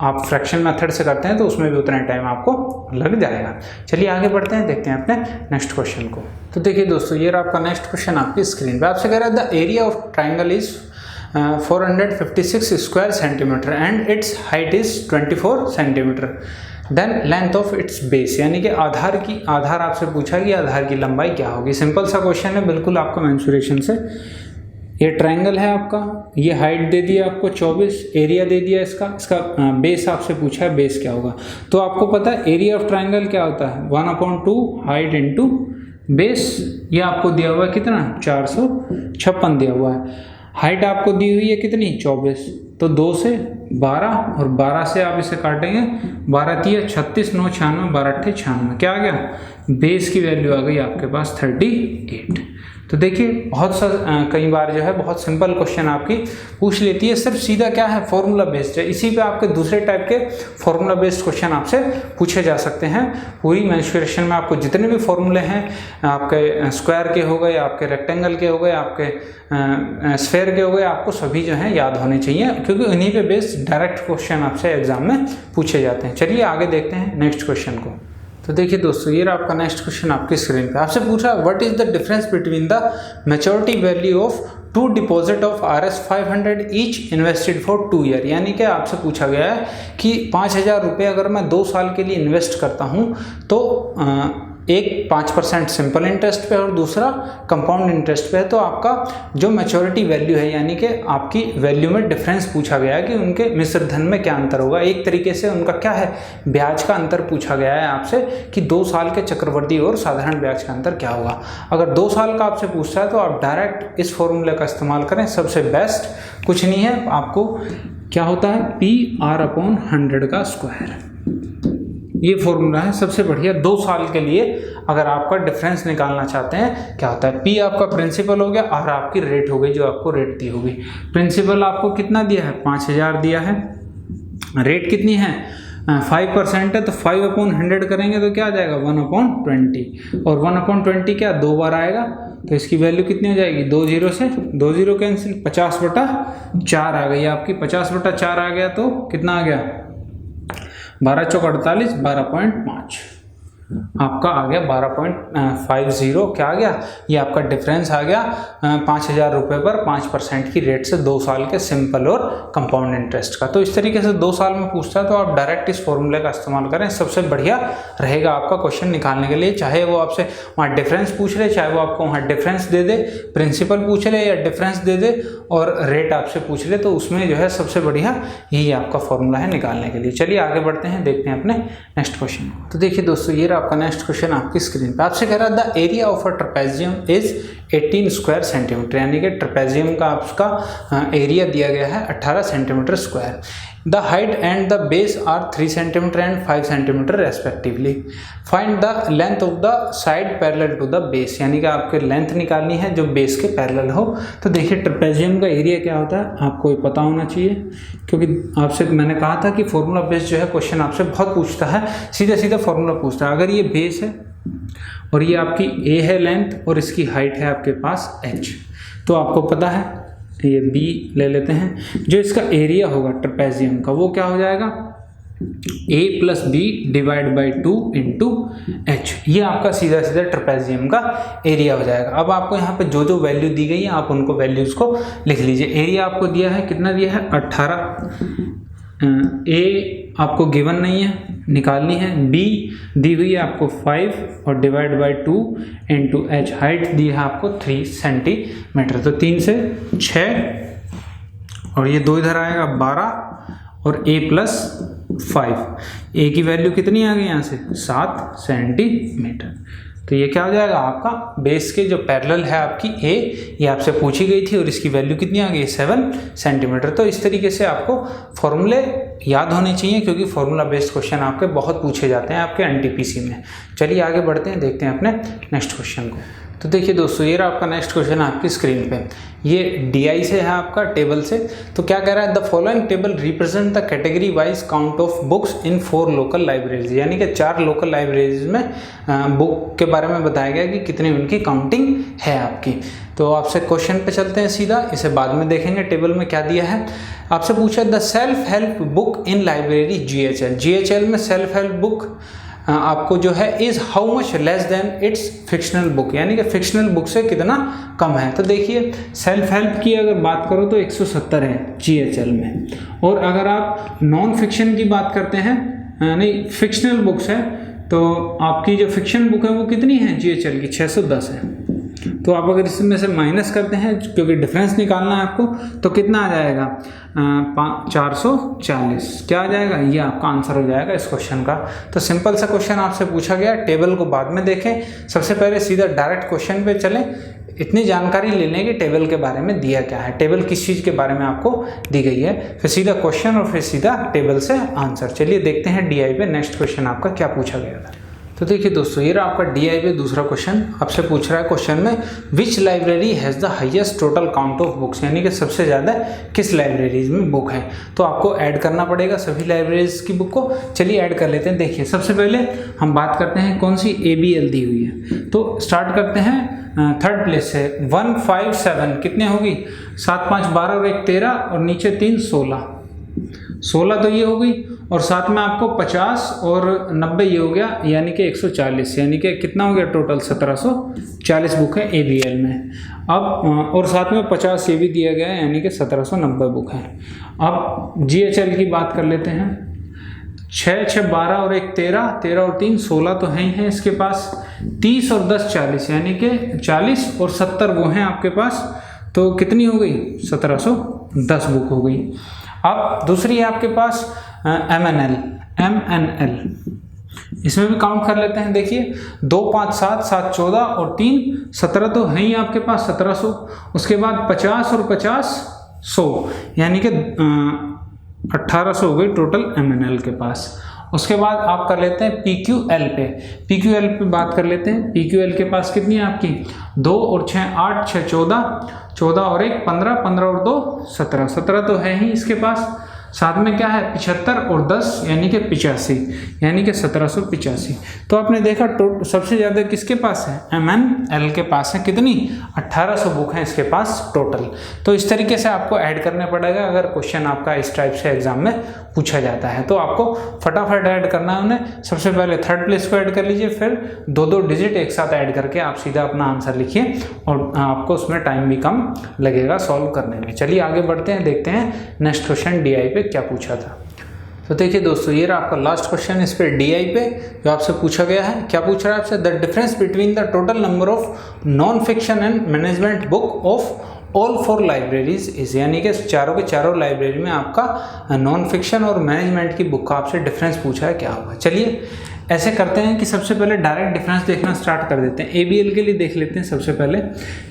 आप फ्रैक्शन मेथड से करते हैं तो उसमें भी उतना टाइम आपको लग जाएगा। चलिए आगे बढ़ते हैं, देखते हैं अपने नेक्स्ट क्वेश्चन को। तो देखिए दोस्तों, ये रहा आपका नेक्स्ट क्वेश्चन आपकी स्क्रीन पे। आपसे कह रहा है the area of triangle is 456 square centimetre and its height is 24 centimetre, then length of its base, यानी कि आधार आपसे पूछा कि आधार की लंबाई क्या होगी। सिंपल सा क्वेश्चन है, बिल्कुल आपका मेंसुरेशन से। ये ट्रायंगल है आपका, ये हाइट दे दिया आपको 24, एरिया दे दिया इसका बेस आपसे पूछा है बेस क्या होगा। तो आपको पता है एरिया ऑफ ट्रायंगल क्या होता है, 1/2 हाइट इंटू बेस। ये आपको दिया हुआ है कितना, 456 दिया हुआ है। हाइट आपको दी हुई है कितनी, 24, तो 2 से 12 और 12 से आप इसे काटेंगे, 12 × 36, 9 × 96, 12 × 8 = 96। क्या आ गया, बेस की वैल्यू आ गई आपके पास 38। तो देखिए बहुत सा कई बार जो है बहुत सिंपल क्वेश्चन आपकी पूछ लेती है, सिर्फ सीधा क्या है फॉर्मूला बेस्ड है। इसी पे आपके दूसरे टाइप के फॉर्मूला बेस्ड क्वेश्चन आपसे पूछे जा सकते हैं। पूरी मेंसुरेशन में आपको जितने भी फॉर्मूले हैं, आपके स्क्वायर के हो गए, आपके रेक्टेंगल के हो गए, आपके स्फेयर के हो गए, आपको सभी जो है याद होने चाहिए, क्योंकि उन्हीं पे बेस्ड डायरेक्ट क्वेश्चन आपसे एग्जाम में पूछे जाते हैं। चलिए आगे देखते हैं नेक्स्ट क्वेश्चन को। तो देखिए दोस्तों, ये रहा आपका नेक्स्ट क्वेश्चन आपकी स्क्रीन पे। आपसे पूछा what is the difference between the maturity value of two deposit of Rs 500 each invested for 2 year. यानी कि आपसे पूछा गया है कि 5,000 रुपये अगर मैं 2 साल के लिए इन्वेस्ट करता हूँ तो एक 5% सिंपल इंटरेस्ट पे और दूसरा कंपाउंड इंटरेस्ट पे है, तो आपका जो मैच्योरिटी वैल्यू है यानी कि आपकी वैल्यू में डिफरेंस पूछा गया है कि उनके मिश्र धन में क्या अंतर होगा। एक तरीके से उनका क्या है, ब्याज का अंतर पूछा गया है आपसे कि 2 साल के चक्रवृद्धि और साधारण ब्याज का अंतर क्या होगा। अगर 2 साल का आपसे पूछता है तो आप डायरेक्ट इस फॉर्मूले का इस्तेमाल करें, सबसे बेस्ट। कुछ नहीं है, आपको क्या होता है PR/100 का स्क्वायर, ये फॉर्मूला है सबसे बढ़िया 2 साल के लिए। अगर आपका डिफरेंस निकालना चाहते हैं क्या होता है, P आपका प्रिंसिपल हो गया, R आपकी रेट हो गई जो आपको रेट दी होगी। प्रिंसिपल आपको कितना दिया है, 5,000 दिया है, रेट कितनी है 5% है, तो 5/100 करेंगे तो क्या आ जाएगा 1/20, और 1/20 क्या 2 बार आएगा, तो इसकी वैल्यू कितनी हो जाएगी 2 0 से 2 0 कैंसिल, 50/4 आ गई आपकी। 50/4 आ गया तो कितना आ गया 12 चौक 48, 12.5 आपका आ गया 12.50। क्या आ गया, ये आपका डिफरेंस आ गया 5,000 रुपये पर 5% की रेट से 2 साल के सिंपल और कंपाउंड इंटरेस्ट का। तो इस तरीके से 2 साल में पूछता है तो आप डायरेक्ट इस फॉर्मूले का इस्तेमाल करें, सबसे बढ़िया रहेगा आपका क्वेश्चन निकालने के लिए। चाहे वो आपसे वहाँ डिफरेंस पूछ ले, चाहे वो आपको वहाँ डिफरेंस दे दे, प्रिंसिपल पूछ ले या डिफरेंस दे दे और रेट आपसे पूछ ले, तो उसमें जो है सबसे बढ़िया यही आपका फॉर्मूला है निकालने के लिए। चलिए आगे बढ़ते हैं, देखते हैं अपने नेक्स्ट क्वेश्चन। तो देखिए दोस्तों, ये आपका नेक्स्ट क्वेश्चन आपकी स्क्रीन पे। आपसे कह रहा है the area of a trapezium is 18 square centimetre, यानी कि ट्रेपेजियम का आपका एरिया दिया गया है 18 centimetre square. The height and the base are 3 centimetre and 5 centimetre respectively. Find the length of the side parallel to the base, यानी कि आपको लेंथ निकालनी है जो बेस के पैरेलल हो। तो देखिए ट्रेपेजियम का एरिया क्या होता है आपको पता होना चाहिए, क्योंकि आपसे मैंने कहा था कि फॉर्मूला बेस जो है क्वेश्चन आपसे बहुत पूछता है, सीधा सीधा फॉर्मूला पूछता है। अगर ये बेस है और ये आपकी ए है लेंथ और इसकी हाइट है आपके पास h, तो आपको पता है ये b ले लेते हैं, जो इसका एरिया होगा ट्रेपेजियम का वो क्या हो जाएगा a + b / 2 × h। ये आपका सीधा सीधा ट्रेपेजियम का एरिया हो जाएगा। अब आपको यहाँ पे जो जो वैल्यू दी गई है आप उनको वैल्यूज को लिख लीजिए। एरिया आपको दिया है, कितना दिया है 18, ए आपको गिवन नहीं है, निकालनी है। बी दी हुई है आपको 5 और / 2 × h। हाइट दी है आपको 3 सेंटीमीटर, तो 3 से 6 और ये 2 इधर आएगा 12 और a + 5। a की वैल्यू कितनी आ गई यहाँ से 7 सेंटीमीटर। तो ये क्या हो जाएगा आपका बेस के जो पैरेलल है आपकी a, ये आपसे पूछी गई थी और इसकी वैल्यू कितनी आ गई 7 सेंटीमीटर। तो इस तरीके से आपको फॉर्मूले याद होने चाहिए, क्योंकि फॉर्मूला बेस्ड क्वेश्चन आपके बहुत पूछे जाते हैं आपके एनटीपीसी में। चलिए आगे बढ़ते हैं, देखते हैं अपने नेक्स्ट क्वेश्चन को। तो देखिए दोस्तों, ये रहा आपका नेक्स्ट क्वेश्चन आपकी स्क्रीन पे। ये DI से है आपका टेबल से। तो क्या कह रहा है, the following table represent the category wise count of books in 4 local libraries, यानी कि 4 लोकल लाइब्रेरीज में बुक के बारे में बताया गया कि कितनी उनकी काउंटिंग है आपकी। तो आपसे क्वेश्चन पे चलते हैं सीधा, इसे बाद में देखेंगे टेबल में क्या दिया है। आपसे पूछा the self help book in library GHL में सेल्फ हेल्प बुक आपको जो है is how much less than it's fictional book, यानी कि फिक्शनल बुक से कितना कम है। तो देखिए सेल्फ हेल्प की अगर बात करो तो 170 है GHL में, और अगर आप नॉन फिक्शन की बात करते हैं, नहीं फिक्शनल बुक्स है, तो आपकी जो फिक्शन बुक है वो कितनी है GHL की 610 है। तो आप अगर इसमें से माइनस करते हैं, क्योंकि डिफरेंस निकालना है आपको, तो कितना आ जाएगा 440। क्या आ जाएगा, ये आपका आंसर हो जाएगा इस क्वेश्चन का। तो सिंपल सा क्वेश्चन आपसे पूछा गया, टेबल को बाद में देखें, सबसे पहले सीधा डायरेक्ट क्वेश्चन पे चलें। इतनी जानकारी ले लें कि टेबल के बारे में दिया क्या है, टेबल किस चीज़ के बारे में आपको दी गई है, फिर सीधा क्वेश्चन और फिर सीधा टेबल से आंसर। चलिए देखते हैं DI पे नेक्स्ट क्वेश्चन आपका क्या पूछा गया था। तो देखिए दोस्तों, ये रहा आपका DI पे दूसरा क्वेश्चन। आपसे पूछ रहा है क्वेश्चन में which library has the highest total count of books, यानी कि सबसे ज़्यादा किस लाइब्रेरीज में बुक है। तो आपको ऐड करना पड़ेगा सभी लाइब्रेरीज की बुक को। चलिए ऐड कर लेते हैं। देखिए सबसे पहले हम बात करते हैं कौन सी ABL दी हुई है, तो स्टार्ट करते हैं थर्ड प्लेस से 157 कितने होगी 7 5 12 और 1 13 और नीचे 3 16। 16 तो ये हो गई, और साथ में आपको 50 और 90 ये हो गया, यानी कि 140, यानी कि कितना हो गया टोटल 1740 बुक है ABL में। अब और साथ में 50 ये भी दिया गया है, यानी कि 1790 बुक है। अब GHL की बात कर लेते हैं। 6 6 12 और 1 13, 13 और 3 16 तो है ही है इसके पास। 30 और 10 40, यानी कि 40 और 70 वो हैं आपके पास, तो कितनी हो गई 1710 बुक हो गई। अब दूसरी है आपके पास MNL, इसमें भी काउंट कर लेते हैं। देखिए 2 5 7 7 14 और 3 17 तो है ही आपके पास 1700। उसके बाद 50 और 50 100, यानी कि 1800 हो गई टोटल MNL के पास। उसके बाद आप कर लेते हैं PQL पे बात कर लेते हैं। PQL के पास कितनी है आपकी 2 और 6 8, 6 14, 14 और 1 15, 15 और 2 17, 17 तो है ही इसके पास। साथ में क्या है 75 और 10, यानी कि 85, यानी कि 1785। तो आपने देखा सबसे ज़्यादा किसके पास है MNL के पास है, कितनी 1800 बुक है इसके पास टोटल। तो इस तरीके से आपको ऐड करने पड़ेगा अगर क्वेश्चन आपका इस टाइप से एग्जाम में पूछा जाता है। तो आपको फटाफट ऐड करना है उन्हें। सबसे पहले 3rd प्लेस को ऐड कर लीजिए, फिर 2 डिजिट एक साथ ऐड करके आप सीधा अपना आंसर लिखिए, और आपको उसमें टाइम भी कम लगेगा सॉल्व करने में। चलिए आगे बढ़ते हैं, देखते हैं नेक्स्ट क्वेश्चन DI पे क्या पूछा था। तो देखिए दोस्तों, ये रहा आपका लास्ट क्वेश्चन इस पे DI पे, जो आपसे पूछा गया है। क्या पूछ रहा है आपसे, the difference between the total number of non fiction and management book of all 4 libraries is, यानी कि चारों के चारों लाइब्रेरी में आपका नॉन फिक्शन और मैनेजमेंट की बुक का आपसे डिफरेंस पूछा है, क्या होगा। चलिए ऐसे करते हैं कि सबसे पहले डायरेक्ट डिफरेंस देखना स्टार्ट कर देते हैं। ABL के लिए देख लेते हैं। सबसे पहले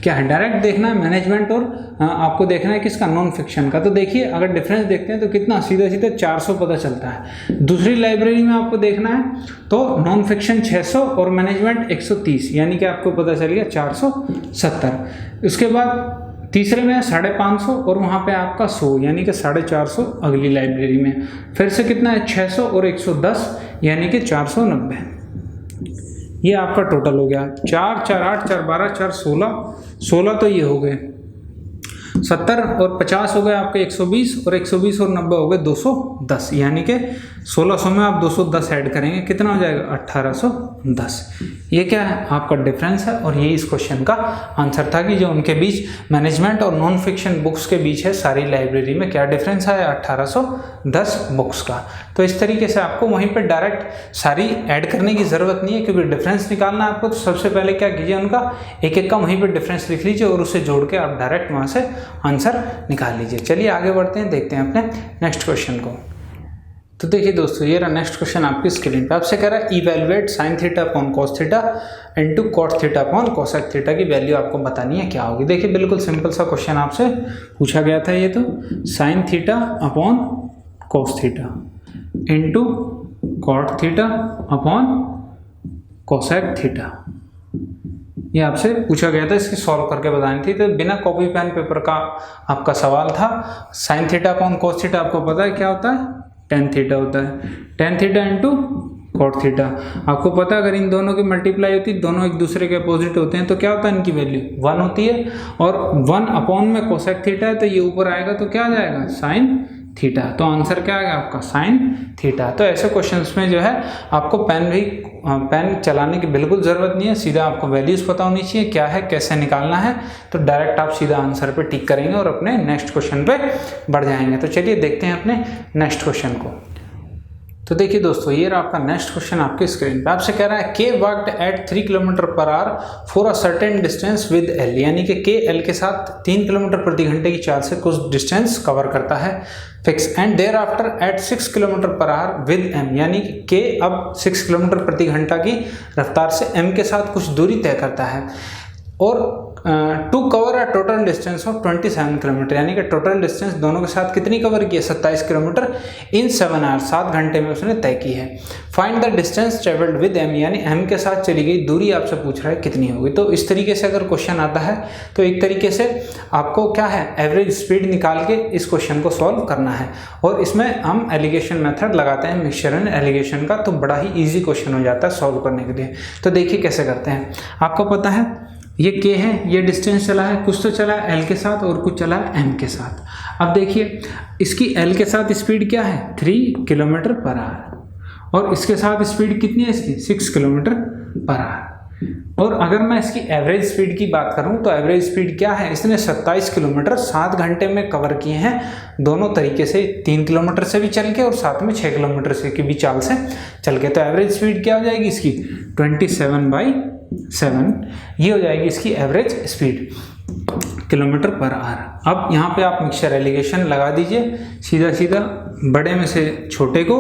क्या है, डायरेक्ट देखना है मैनेजमेंट और आपको देखना है किसका नॉन फिक्शन का। तो देखिए अगर डिफरेंस देखते हैं तो कितना सीधा सीधा 400 पता चलता है। दूसरी लाइब्रेरी में आपको देखना है तो नॉन फिक्शन 600 और मैनेजमेंट 130, यानी कि आपको पता चल गया 470। उसके बाद तीसरे में 550 और वहाँ पे आपका 100, यानी कि 450 अगली लाइब्रेरी में। फिर से कितना है 600 और 110, यानी कि 490। ये आपका टोटल हो गया 4 4 8 4 12 4 16 तो ये हो गए 70 और 50 हो गए आपके 120, और 120 और 90 हो गए 210, यानी कि 1600 में आप 210 ऐड करेंगे, कितना हो जाएगा 1810। ये क्या है आपका डिफरेंस है, और ये इस क्वेश्चन का आंसर था कि जो उनके बीच मैनेजमेंट और नॉन फिक्शन बुक्स के बीच है सारी लाइब्रेरी में क्या डिफरेंस है 1810 बुक्स का। तो इस तरीके से आपको वहीं पर डायरेक्ट सारी ऐड करने की ज़रूरत नहीं है, क्योंकि डिफरेंस निकालना है आपको। तो सबसे पहले क्या कीजिए, उनका एक एक का वहीं पर डिफरेंस लिख लीजिए और उसे जोड़ के आप डायरेक्ट वहाँ से आंसर निकाल लीजिए। चलिए आगे बढ़ते हैं, देखते हैं अपने नेक्स्ट क्वेश्चन को। तो देखिए दोस्तों, ये रहा नेक्स्ट क्वेश्चन आपकी स्क्रीन पे। आपसे कह रहा है evaluate sin theta upon cos theta into cot theta upon cosec theta की वैल्यू आपको बतानी है क्या होगी। देखिए बिल्कुल सिंपल सा क्वेश्चन आपसे पूछा गया था। ये तो sin theta upon cos theta into cot theta upon cosec theta, ये आपसे पूछा गया था। इसकी सॉल्व करके बतानी थी, तो बिना कॉपी पेन पेपर का आपका सवाल था। sin theta upon cos theta आपको पता है क्या होता है, tan थीटा होता है। tan theta into cot theta आपको पता है, अगर इन दोनों की मल्टीप्लाई होती है, दोनों एक दूसरे के अपोजिट होते हैं, तो क्या होता है इनकी वैल्यू 1 होती है। और 1 अपॉन में cosec थीटा है, तो ये ऊपर आएगा तो क्या आ जाएगा sin थीटा। तो आंसर क्या आ गया आपका sin थीटा। तो ऐसे क्वेश्चंस में जो है आपको पेन चलाने की बिल्कुल ज़रूरत नहीं है, सीधा आपको वैल्यूज़ पता होनी चाहिए क्या है कैसे निकालना है, तो डायरेक्ट आप सीधा आंसर पे टिक करेंगे और अपने नेक्स्ट क्वेश्चन पे बढ़ जाएंगे। तो चलिए देखते हैं अपने नेक्स्ट क्वेश्चन को। तो देखिए दोस्तों, ये रहा आपका नेक्स्ट क्वेश्चन आपके स्क्रीन पे। आपसे कह रहा है के worked eight 3 km/h for a certain distance with L, यानी कि के एल के साथ 3 किलोमीटर प्रति घंटे की चाल से कुछ डिस्टेंस कवर करता है fix, and thereafter at 6 km/h with M, यानी कि के अब 6 किलोमीटर प्रति घंटा की रफ्तार से एम के साथ कुछ दूरी तय करता है, और to cover a total distance of 27 kilometre, यानी कि टोटल डिस्टेंस दोनों के साथ कितनी कवर की है 27 किलोमीटर इन 7 आवर्स, 7 घंटे में उसने तय की है। Find the distance travelled with M, यानी एम के साथ चली गई दूरी आपसे पूछ रहा है कितनी होगी। तो इस तरीके से अगर क्वेश्चन आता है तो एक तरीके से आपको क्या है एवरेज स्पीड निकाल के इस क्वेश्चन को सॉल्व करना है, और इसमें हम एलिगेशन मेथड लगाते हैं, मिक्सचर एंड एलिगेशन का, तो बड़ा ही ईजी क्वेश्चन हो जाता है सॉल्व करने के लिए। तो देखिए कैसे करते हैं। आपको पता है ये k है, ये डिस्टेंस चला है, कुछ तो चला है l के साथ और कुछ चला है m के साथ। अब देखिए इसकी l के साथ स्पीड क्या है 3 किलोमीटर पर आवर और इसके साथ स्पीड कितनी है इसकी 6 किलोमीटर पर आवर। और अगर मैं इसकी एवरेज स्पीड की बात करूं तो एवरेज स्पीड क्या है, इसने 27 किलोमीटर 7 घंटे में कवर किए हैं, दोनों तरीके से, 3 किलोमीटर से भी चल के और साथ में 6 किलोमीटर से की भी चाल से चल के। तो एवरेज स्पीड क्या हो जाएगी इसकी 27/7, ये हो जाएगी इसकी average speed kilometre per hour. अब यहाँ पे आप मिक्सचर एलिगेशन लगा दीजिए, सीधा सीधा बड़े में से छोटे को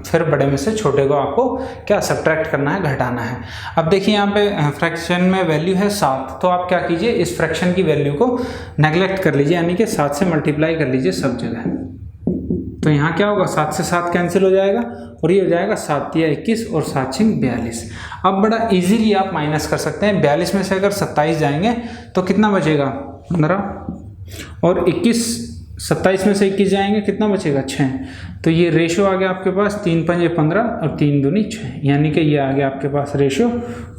फिर बड़े में से छोटे को आपको क्या सब्ट्रैक्ट करना है, घटाना है। अब देखिए यहाँ पे फ्रैक्शन में वैल्यू है 7, तो आप क्या कीजिए इस फ्रैक्शन की वैल्यू को नेगलेक्ट कर लीजिए, यानी कि 7 से मल्टीप्लाई कर लीजिए सब जगह। तो यहाँ क्या होगा 7 से 7 कैंसिल हो जाएगा और ये हो जाएगा 7 या 21 और 7 छिंग 42। अब बड़ा इजीली आप माइनस कर सकते हैं, 42 में से अगर 27 जाएंगे तो कितना बचेगा 15 और 27 में से 21 जाएंगे कितना बचेगा 6। तो ये रेशो आ गया आपके पास 3 पंजे 15 और 3 दूनी 6, यानी कि ये आ गया आपके पास रेशो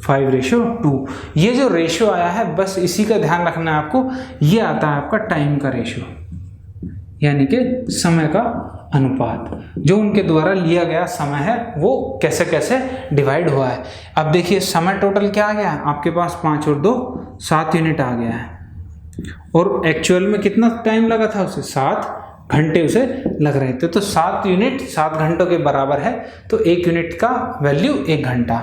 5:2। ये जो रेशो आया है बस इसी का ध्यान रखना है आपको, ये आता है आपका टाइम का रेशो, यानी कि समय का अनुपात, जो उनके द्वारा लिया गया समय है वो कैसे कैसे डिवाइड हुआ है। अब देखिए समय टोटल क्या आ गया है आपके पास 5 और 2 7 यूनिट आ गया है और एक्चुअल में कितना टाइम लगा था उसे 7 घंटे उसे लग रहे थे। तो 7 यूनिट 7 घंटों के बराबर है, तो 1 यूनिट का वैल्यू 1 घंटा,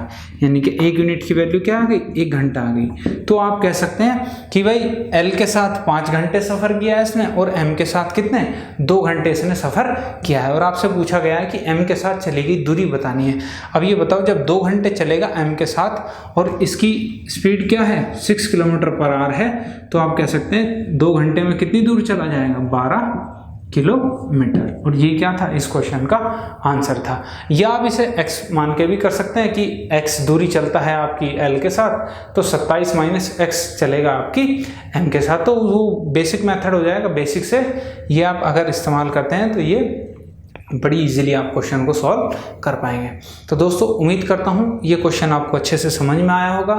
यानी कि 1 यूनिट की वैल्यू क्या आ गई 1 घंटा आ गई। तो आप कह सकते हैं कि भाई L के साथ 5 घंटे सफ़र किया है इसने और M के साथ कितने 2 घंटे इसने सफ़र किया है। और आपसे पूछा गया है कि M के साथ चली गई दूरी बतानी है। अब ये बताओ जब 2 घंटे चलेगा M के साथ और इसकी स्पीड क्या है 6 किलोमीटर पर आवर है, तो आप कह सकते हैं 2 घंटे में कितनी दूर चला जाएगा 12 किलोमीटर। और ये क्या था इस क्वेश्चन का आंसर था। या आप इसे x मान के भी कर सकते हैं कि x दूरी चलता है आपकी L के साथ, तो 27 - x चलेगा आपकी M के साथ, तो वो बेसिक मेथड हो जाएगा। बेसिक से ये आप अगर इस्तेमाल करते हैं तो ये बड़ी इजीली आप क्वेश्चन को सॉल्व कर पाएंगे। तो दोस्तों उम्मीद करता हूँ ये क्वेश्चन आपको अच्छे से समझ में आया होगा।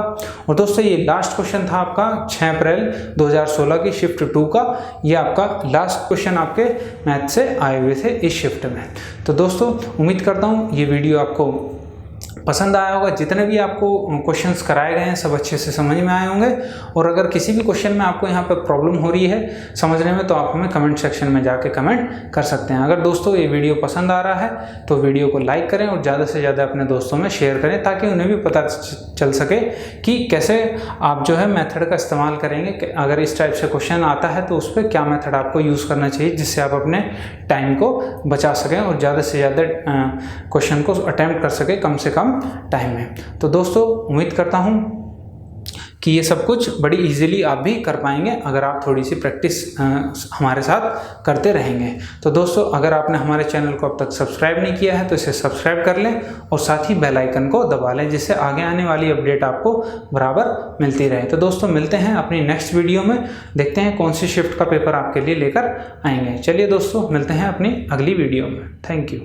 और दोस्तों ये लास्ट क्वेश्चन था आपका 6 अप्रैल 2016 की शिफ्ट 2 का, ये आपका लास्ट क्वेश्चन आपके मैथ से आए हुए थे इस शिफ्ट में। तो दोस्तों उम्मीद करता हूँ ये वीडियो आपको पसंद आया होगा, जितने भी आपको क्वेश्चंस कराए गए हैं सब अच्छे से समझ में आए होंगे। और अगर किसी भी क्वेश्चन में आपको यहाँ पर प्रॉब्लम हो रही है समझने में, तो आप हमें कमेंट सेक्शन में जाके कमेंट कर सकते हैं। अगर दोस्तों ये वीडियो पसंद आ रहा है तो वीडियो को लाइक करें और ज़्यादा से ज़्यादा अपने दोस्तों में शेयर करें, ताकि उन्हें भी पता चल सके कि कैसे आप जो है मेथड का इस्तेमाल करेंगे। अगर इस टाइप से क्वेश्चन आता है तो उस पर क्या मेथड आपको यूज़ करना चाहिए, जिससे आप अपने टाइम को बचा सकें और ज़्यादा से ज़्यादा क्वेश्चन को अटैम्प्ट कर सकें कम से कम टाइम में। तो दोस्तों उम्मीद करता हूं कि ये सब कुछ बड़ी इजीली आप भी कर पाएंगे अगर आप थोड़ी सी प्रैक्टिस हमारे साथ करते रहेंगे। तो दोस्तों अगर आपने हमारे चैनल को अब तक सब्सक्राइब नहीं किया है तो इसे सब्सक्राइब कर लें और साथ ही बेल आइकन को दबा लें, जिससे आगे आने वाली अपडेट आपको बराबर मिलती रहे। तो दोस्तों मिलते हैं अपनी नेक्स्ट वीडियो में, देखते हैं कौन सी शिफ्ट का पेपर आपके लिए लेकर आएंगे। चलिए दोस्तों मिलते हैं अपनी अगली वीडियो में। Thank you.